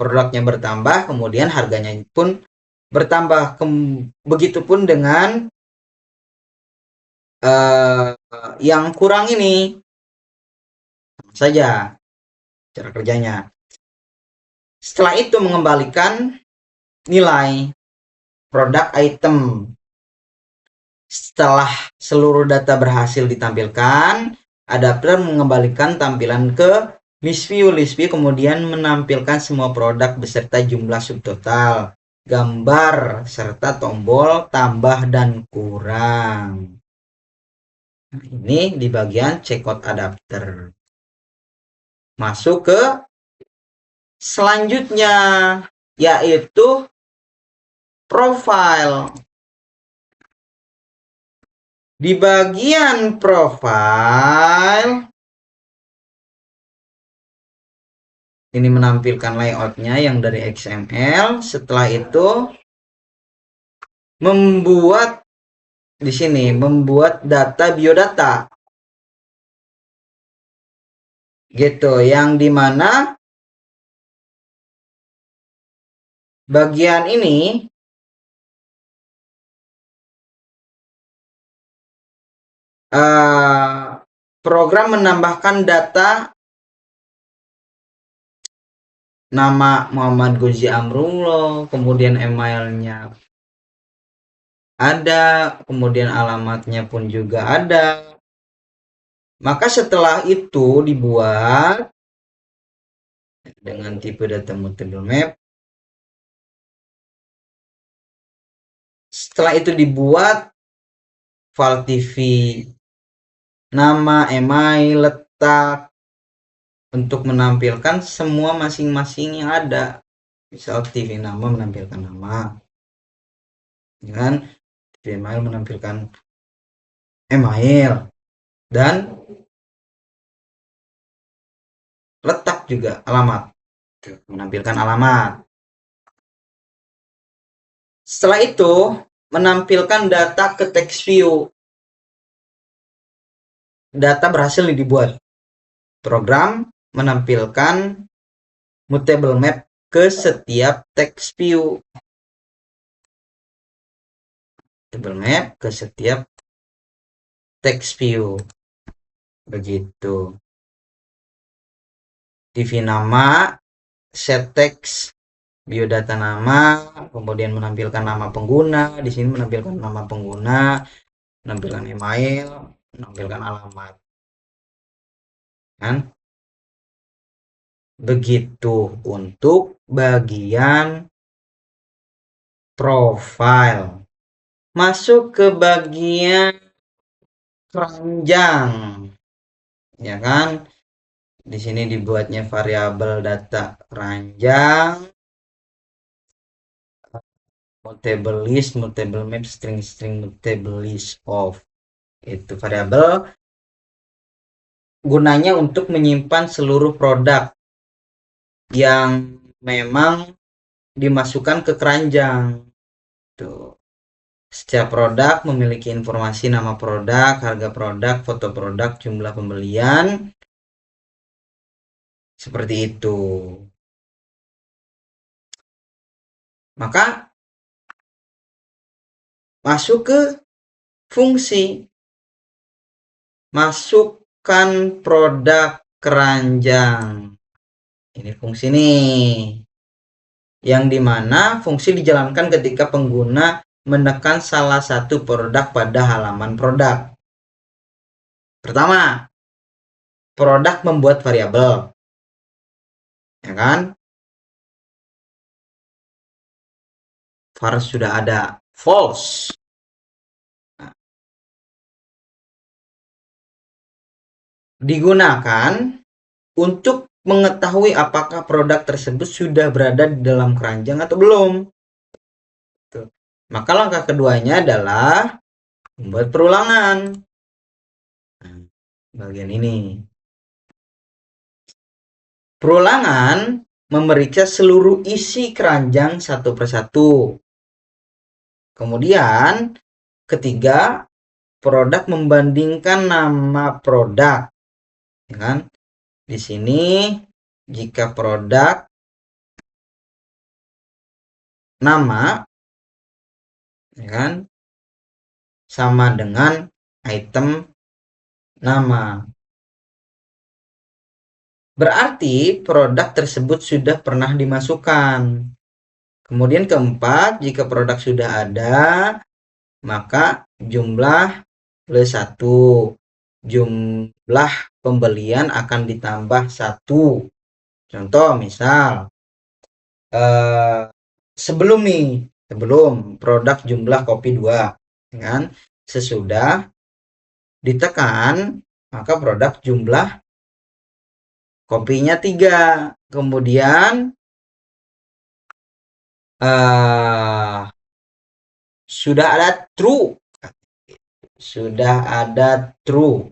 produknya bertambah, kemudian harganya pun bertambah. Begitupun dengan yang kurang ini saja cara kerjanya. Setelah itu mengembalikan nilai produk item. Setelah seluruh data berhasil ditampilkan, adapter mengembalikan tampilan ke list view. List view kemudian menampilkan semua produk beserta jumlah subtotal, gambar, serta tombol tambah dan kurang. Nah, ini di bagian checkout adapter. Masuk ke selanjutnya, yaitu profile. Di bagian profile, ini menampilkan layoutnya yang dari XML. Setelah itu membuat di sini, membuat data biodata gitu, yang dimana bagian ini program menambahkan data nama Muhammad Gozi Amrullah, kemudian emailnya ada, kemudian alamatnya pun juga ada. Maka setelah itu dibuat dengan tipe data mutable map. Setelah itu dibuat file TV, nama, email, letak, untuk menampilkan semua masing-masing yang ada. Misal TV nama menampilkan nama, dengan TV email menampilkan email, dan letak juga alamat, menampilkan alamat. Setelah itu menampilkan data ke text view. Data berhasil dibuat. Program menampilkan mutable map ke setiap text view. Mutable map ke setiap text view. Begitu. TV nama, set text, biodata nama, kemudian menampilkan nama pengguna. Di sini menampilkan nama pengguna, menampilkan email, menampilkan alamat. Kan? Begitu untuk bagian profile. Masuk ke bagian keranjang, ya kan? Di sini dibuatnya variabel data keranjang, mutable list, mutable map, string, mutable list of. Itu variabel gunanya untuk menyimpan seluruh produk yang memang dimasukkan ke keranjang. Tuh. Setiap produk memiliki informasi nama produk, harga produk, foto produk, jumlah pembelian. Seperti itu. Maka masuk ke fungsi. Masukkan produk keranjang. Ini fungsi nih. Yang dimana fungsi dijalankan ketika pengguna menekan salah satu produk pada halaman produk. Pertama, produk membuat variabel, ya kan? Var sudah ada. False. Digunakan untuk mengetahui apakah produk tersebut sudah berada di dalam keranjang atau belum. Maka langkah keduanya adalah membuat perulangan. Bagian ini. Perulangan memeriksa seluruh isi keranjang satu persatu. Kemudian, ketiga, produk membandingkan nama produk. Ya kan? Di sini, jika produk nama, ya kan, sama dengan item nama. Berarti produk tersebut sudah pernah dimasukkan. Kemudian keempat, jika produk sudah ada, maka jumlah plus 1. Jumlah pembelian akan ditambah 1. Contoh misal, sebelum produk jumlah kopi 2, kan? Sesudah ditekan, maka produk jumlah kopinya 3. Kemudian sudah ada true. Sudah ada true.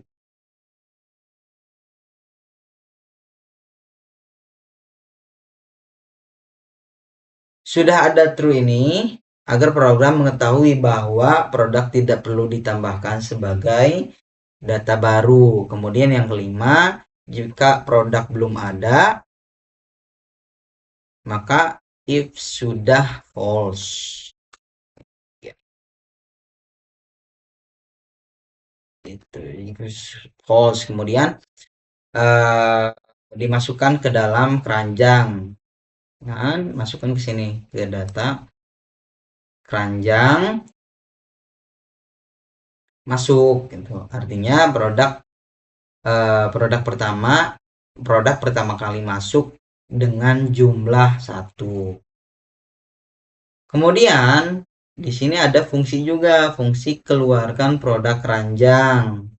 Sudah ada true ini agar program mengetahui bahwa produk tidak perlu ditambahkan sebagai data baru. Kemudian yang kelima, jika produk belum ada, maka if sudah false. Itu false. Kemudian dimasukkan ke dalam keranjang. Nah, masukkan ke sini ke data keranjang, masuk gitu. Artinya produk pertama kali masuk dengan jumlah 1. Kemudian di sini ada fungsi juga, fungsi keluarkan produk keranjang.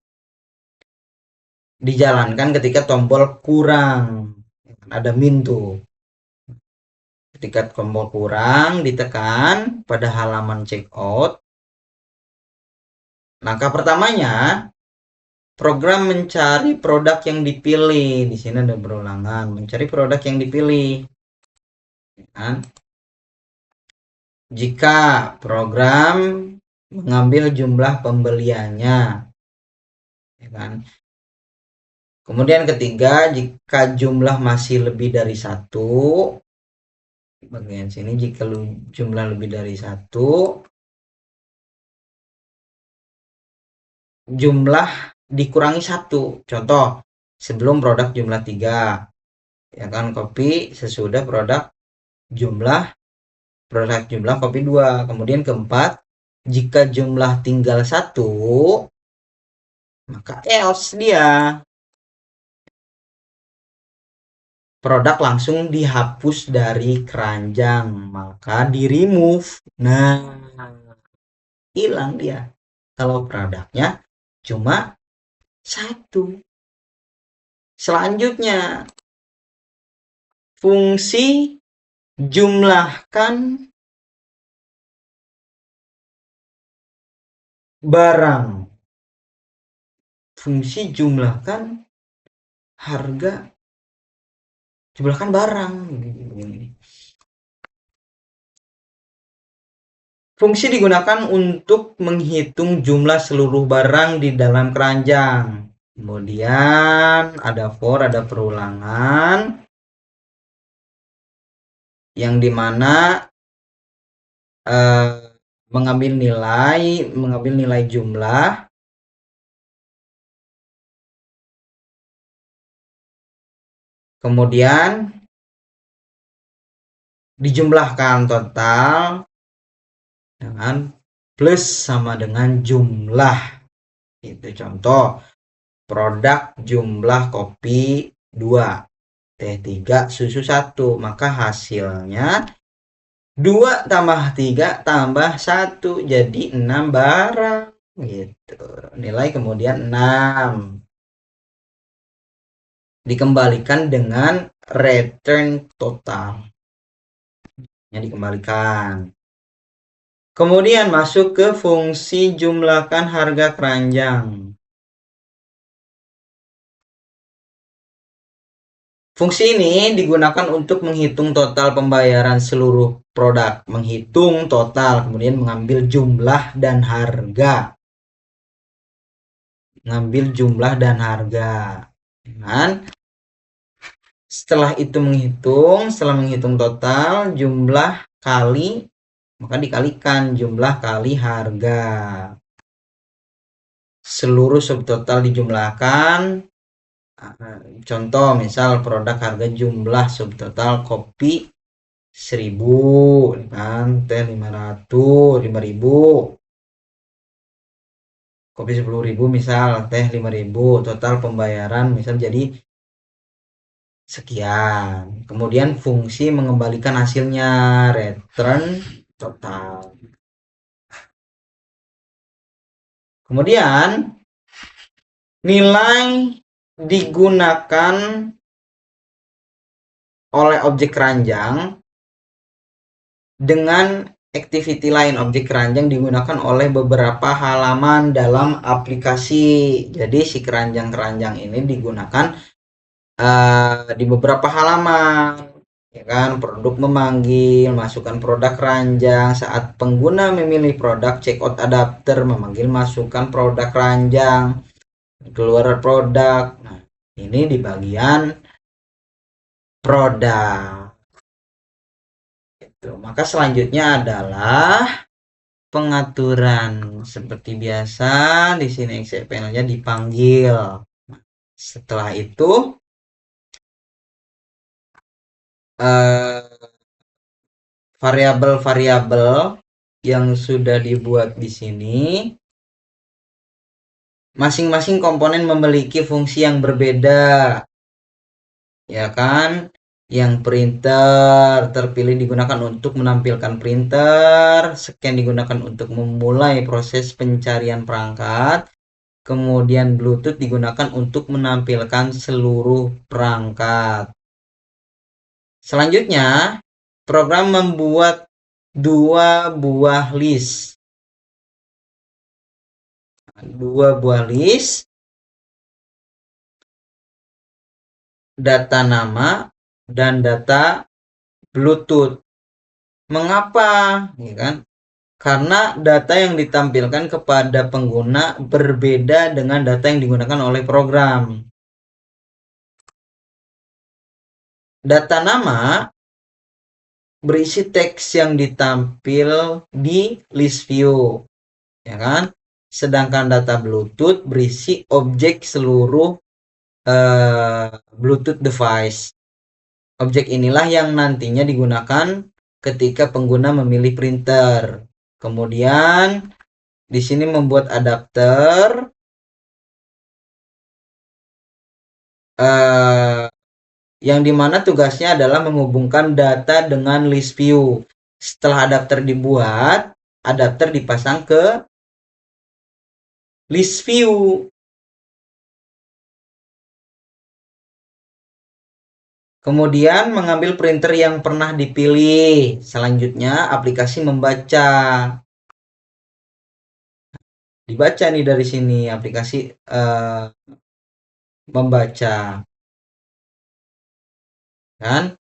Dijalankan ketika tombol kurang. Ada min tuh. Ketika tombol kurang ditekan pada halaman checkout. Langkah pertamanya, program mencari produk yang dipilih. Di sini ada perulangan, mencari produk yang dipilih. Kan? Jika program mengambil jumlah pembeliannya, ya kan? Kemudian ketiga, jika jumlah masih lebih dari 1, bagian sini jika jumlah lebih dari 1, jumlah dikurangi 1. Contoh, sebelum produk jumlah 3, ya kan, kopi sesudah produk jumlah kopi 2. Kemudian keempat, jika jumlah tinggal 1, maka else dia. Produk langsung dihapus dari keranjang, maka di remove. Nah, hilang dia. Kalau produknya cuma 1. Selanjutnya, fungsi jumlahkan barang. Fungsi jumlahkan harga, jumlahkan barang. Fungsi digunakan untuk menghitung jumlah seluruh barang di dalam keranjang. Kemudian ada for, ada perulangan, yang dimana mengambil nilai jumlah, kemudian dijumlahkan total dengan plus sama dengan jumlah. Itu contoh produk jumlah kopi 2, teh 3, susu 1. Maka hasilnya 2 tambah 3 tambah 1 jadi 6 barang gitu. Nilai kemudian 6. Dikembalikan dengan return total. Yang dikembalikan. Kemudian masuk ke fungsi jumlahkan harga keranjang. Fungsi ini digunakan untuk menghitung total pembayaran seluruh produk. Menghitung total, kemudian mengambil jumlah dan harga. Mengambil jumlah dan harga. Dan setelah menghitung total, jumlah kali, maka dikalikan jumlah kali harga. Seluruh subtotal dijumlahkan. Contoh misal produk harga jumlah subtotal kopi 1000 kan, teh 500, 5000, kopi 10.000 misal, teh 5.000, total pembayaran misal jadi sekian. Kemudian fungsi mengembalikan hasilnya, return total. Kemudian nilai digunakan oleh objek keranjang dengan activity lain. Objek keranjang digunakan oleh beberapa halaman dalam aplikasi. Jadi si keranjang-keranjang ini digunakan di beberapa halaman, ya kan. Produk memanggil, masukkan produk keranjang. Saat pengguna memilih produk, checkout adapter memanggil masukkan produk keranjang, keluar produk. Nah, ini di bagian produk. Gitu. Maka selanjutnya adalah pengaturan. Seperti biasa di sini XML-nya dipanggil. Setelah itu variabel-variabel yang sudah dibuat di sini, masing-masing komponen memiliki fungsi yang berbeda, ya kan. Yang printer terpilih digunakan untuk menampilkan printer, scan digunakan untuk memulai proses pencarian perangkat, kemudian Bluetooth digunakan untuk menampilkan seluruh perangkat. Selanjutnya, program membuat 2 buah list. 2 buah list data nama dan data Bluetooth. Mengapa? Ya kan? Karena data yang ditampilkan kepada pengguna berbeda dengan data yang digunakan oleh program. Data nama berisi teks yang ditampil di list view, ya kan? Sedangkan data Bluetooth berisi objek seluruh Bluetooth device. Objek inilah yang nantinya digunakan ketika pengguna memilih printer. Kemudian di sini membuat adapter yang dimana tugasnya adalah menghubungkan data dengan list view. Setelah adapter dibuat, adapter dipasang ke list view. Kemudian mengambil printer yang pernah dipilih. Selanjutnya aplikasi membaca. Dibaca nih dari sini aplikasi membaca. Kan?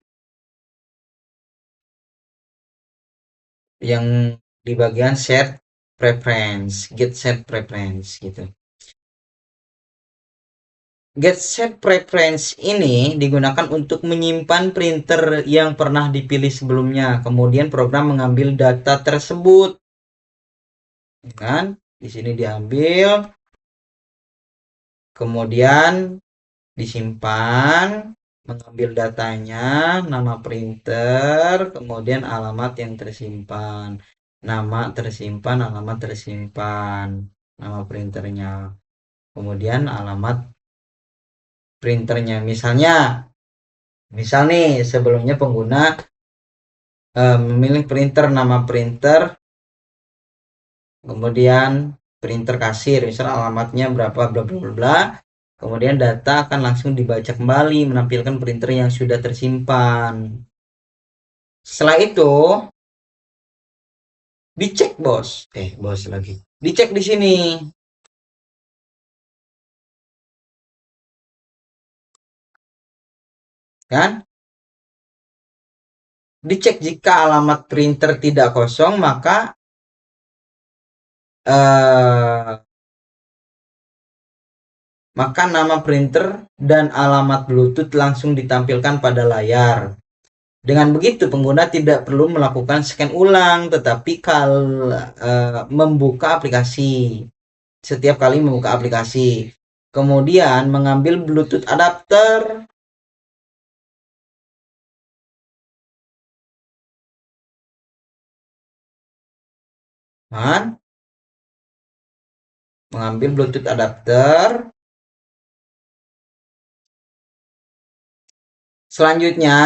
Yang di bagian set preference, get set preference gitu. Get set preference ini digunakan untuk menyimpan printer yang pernah dipilih sebelumnya. Kemudian program mengambil data tersebut. Kan? Di sini diambil. Kemudian disimpan, mengambil datanya, nama printer, kemudian alamat yang tersimpan. nama tersimpan, alamat tersimpan, nama printernya, kemudian alamat printernya. Misal nih sebelumnya pengguna memilih printer, nama printer, kemudian printer kasir, misal alamatnya berapa, bla bla bla bla. Kemudian data akan langsung dibaca kembali, menampilkan printer yang sudah tersimpan. Setelah itu dicek bos lagi. Dicek di sini. Kan? Dicek jika alamat printer tidak kosong, maka nama printer dan alamat Bluetooth langsung ditampilkan pada layar. Dengan begitu, pengguna tidak perlu melakukan scan ulang, tetapi kalau membuka aplikasi, setiap kali membuka aplikasi, kemudian mengambil Bluetooth adapter, mengambil Bluetooth adapter. Selanjutnya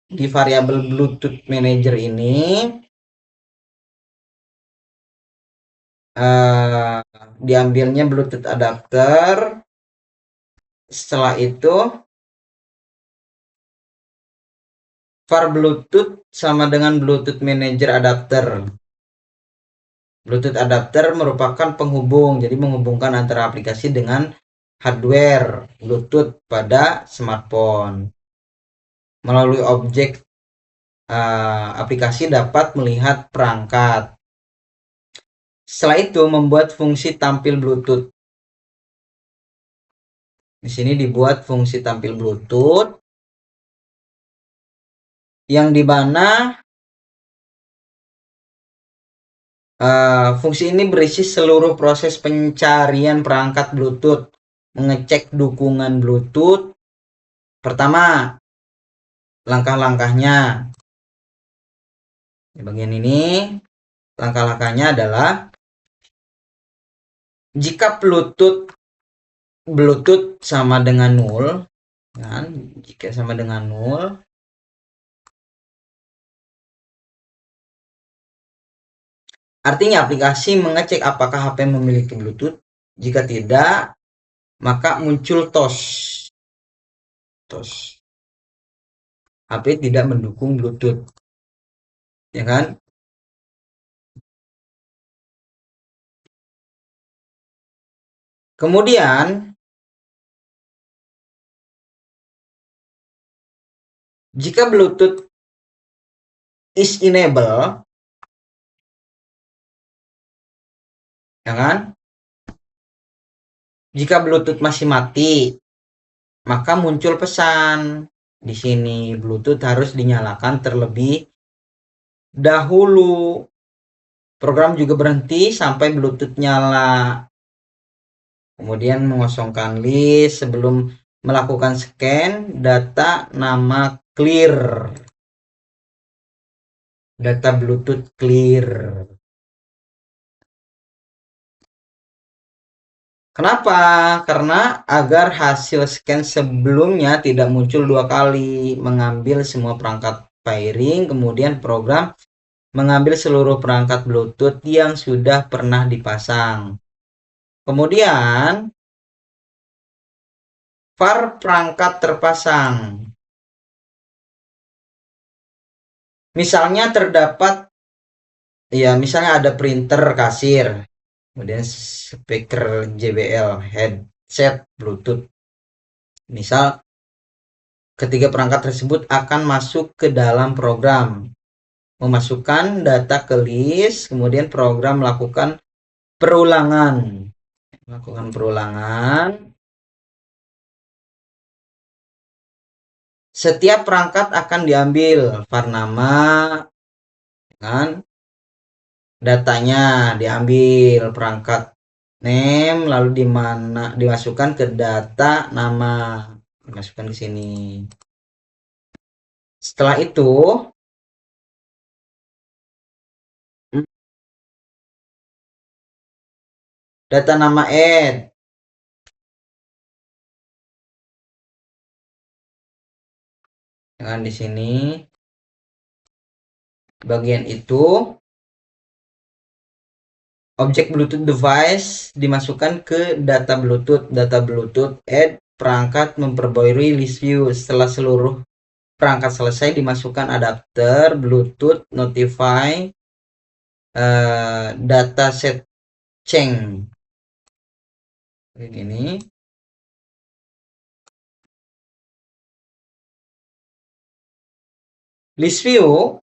di variabel Bluetooth Manager ini diambilnya Bluetooth adapter. Setelah itu var Bluetooth sama dengan Bluetooth Manager adapter. Bluetooth adapter merupakan penghubung, jadi menghubungkan antara aplikasi dengan hardware Bluetooth pada smartphone. Melalui objek aplikasi dapat melihat perangkat. Setelah itu membuat fungsi tampil Bluetooth. Di sini dibuat fungsi tampil Bluetooth yang dimana fungsi ini berisi seluruh proses pencarian perangkat Bluetooth, mengecek dukungan Bluetooth. Pertama, langkah-langkahnya. Di bagian ini, langkah-langkahnya adalah jika Bluetooth sama dengan 0, kan? Jika sama dengan 0, artinya aplikasi mengecek apakah HP memiliki Bluetooth. Jika tidak, maka muncul TOS. HP tidak mendukung Bluetooth. Ya kan? Kemudian jika Bluetooth is enable, ya kan? Jika Bluetooth masih mati, maka muncul pesan di sini Bluetooth harus dinyalakan terlebih dahulu. Program juga berhenti sampai Bluetooth nyala. Kemudian mengosongkan list sebelum melakukan scan data nama clear. Data Bluetooth clear. Kenapa? Karena agar hasil scan sebelumnya tidak muncul dua kali, mengambil semua perangkat pairing, kemudian program mengambil seluruh perangkat Bluetooth yang sudah pernah dipasang. Kemudian var perangkat terpasang. Misalnya misalnya ada printer kasir, kemudian speaker JBL, headset Bluetooth. Misal ketiga perangkat tersebut akan masuk ke dalam program, memasukkan data ke list, kemudian program melakukan perulangan. Setiap perangkat akan diambil var nama, kan? Datanya diambil perangkat name, lalu dimasukkan ke data nama, dimasukkan ke sini. Setelah itu data nama add. Dengan di sini bagian itu objek Bluetooth device dimasukkan ke data Bluetooth add perangkat memperbarui list view. Setelah seluruh perangkat selesai, dimasukkan adapter Bluetooth notify data set change. Ini list view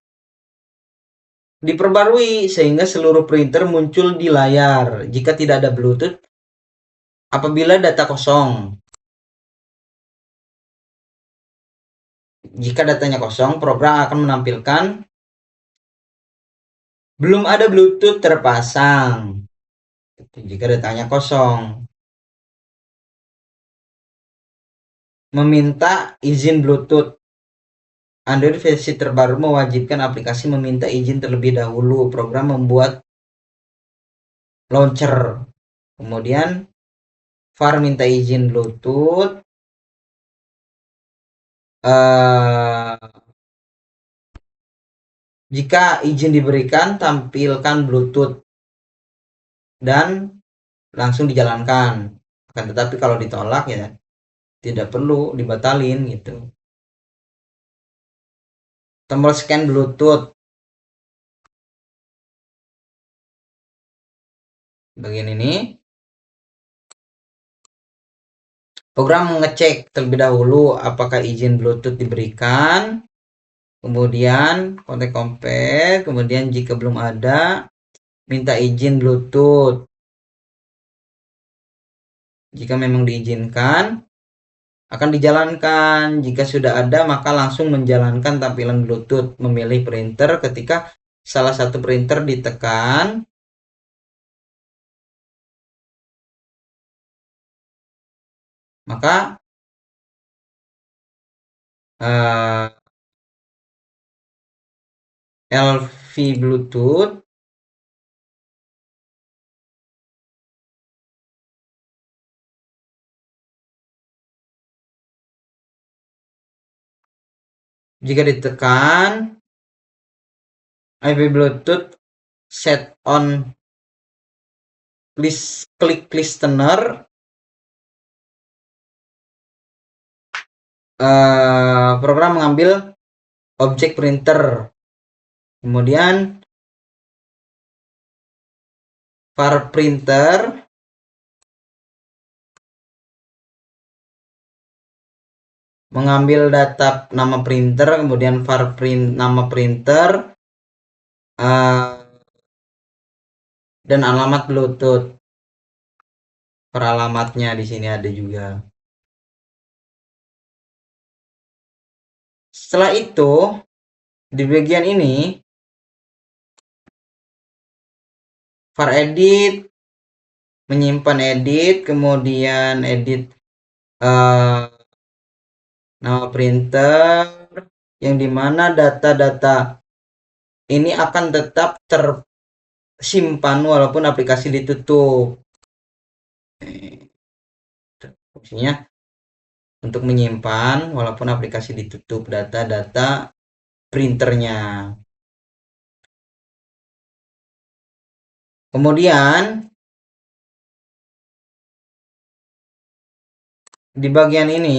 diperbarui sehingga seluruh printer muncul di layar jika tidak ada Bluetooth. Apabila data kosong, jika datanya kosong, program akan menampilkan belum ada Bluetooth terpasang. Jika datanya kosong, meminta izin Bluetooth. Android versi terbaru mewajibkan aplikasi meminta izin terlebih dahulu. Program membuat launcher, kemudian var minta izin Bluetooth. Jika izin diberikan, tampilkan Bluetooth dan langsung dijalankan. Akan tetapi kalau ditolak ya tidak perlu dibatalin gitu. Tombol scan Bluetooth bagian ini. Program mengecek terlebih dahulu apakah izin Bluetooth diberikan, kemudian kontak compare, kemudian jika belum ada, minta izin Bluetooth. Jika memang diizinkan, akan dijalankan. Jika sudah ada, maka langsung menjalankan tampilan Bluetooth. Memilih printer ketika salah satu printer ditekan, maka LV Bluetooth jika ditekan, LV Bluetooth set on click listener, program mengambil objek printer, kemudian var printer mengambil data nama printer, kemudian var print nama printer dan alamat Bluetooth. Per alamatnya di sini ada juga. Setelah itu di bagian ini var edit, menyimpan edit, kemudian edit nama printer, yang dimana data-data ini akan tetap tersimpan walaupun aplikasi ditutup. Fungsinya untuk menyimpan walaupun aplikasi ditutup data-data printernya. Kemudian di bagian ini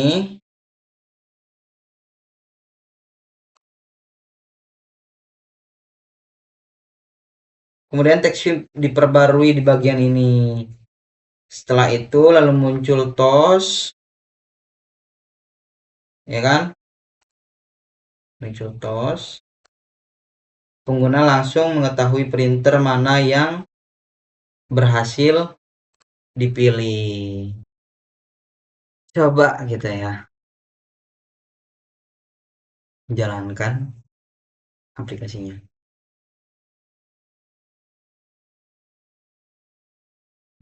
kemudian teks diperbarui di bagian ini. Setelah itu lalu muncul TOS, ya kan? Muncul TOS. Pengguna langsung mengetahui printer mana yang berhasil dipilih. Coba kita ya jalankan aplikasinya.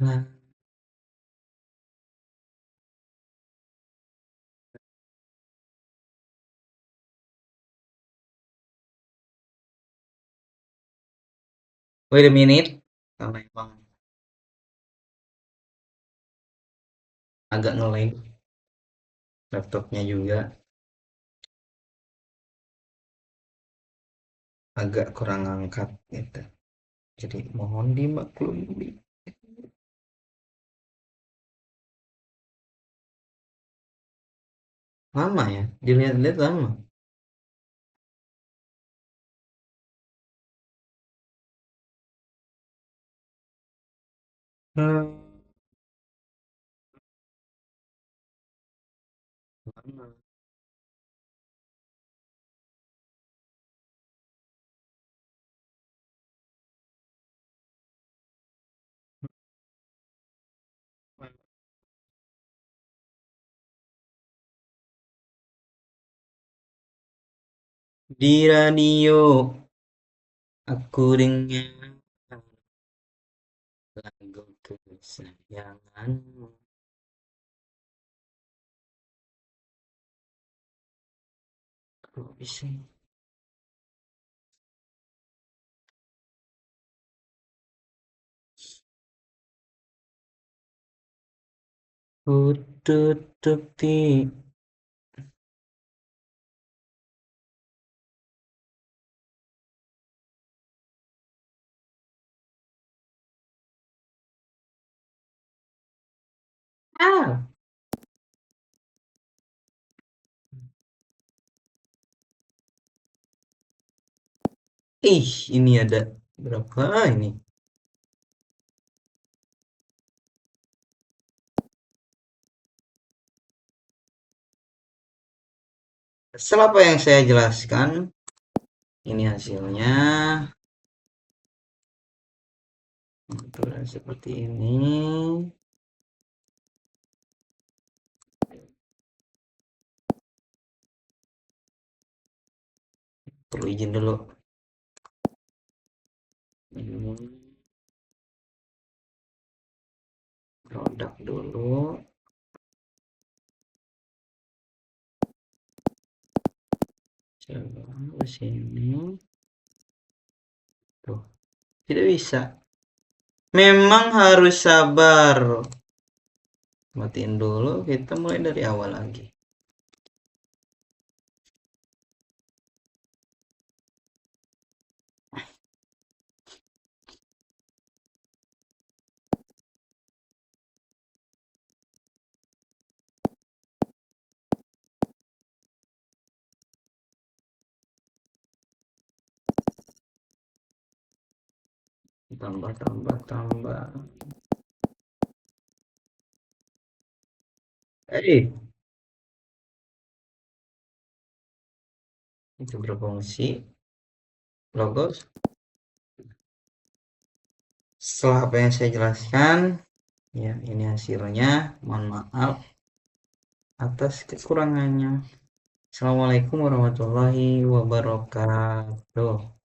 Nah, wait a minute, karena emang agak ngelag laptopnya juga, agak kurang angkat gitu, jadi mohon dimaklumi. Lama ya, dilihat-lihat lama. Hmm, lama. Di radio aku dengar lagu kesayanganmu. Kok bisa? Ku tutupi. Ah, ini ada berapa ini? Setelah apa yang saya jelaskan, ini hasilnya. Kebetulan seperti ini. Perlu izin dulu. Ini produk dulu. Coba ke sini. Tuh, tidak bisa. Memang harus sabar. Matiin dulu, kita mulai dari awal lagi. Tambah, tambah, tambah. Itu berfungsi. Logo. Setelah apa yang saya jelaskan, ya ini hasilnya. Mohon maaf atas kekurangannya. Assalamualaikum warahmatullahi wabarakatuh.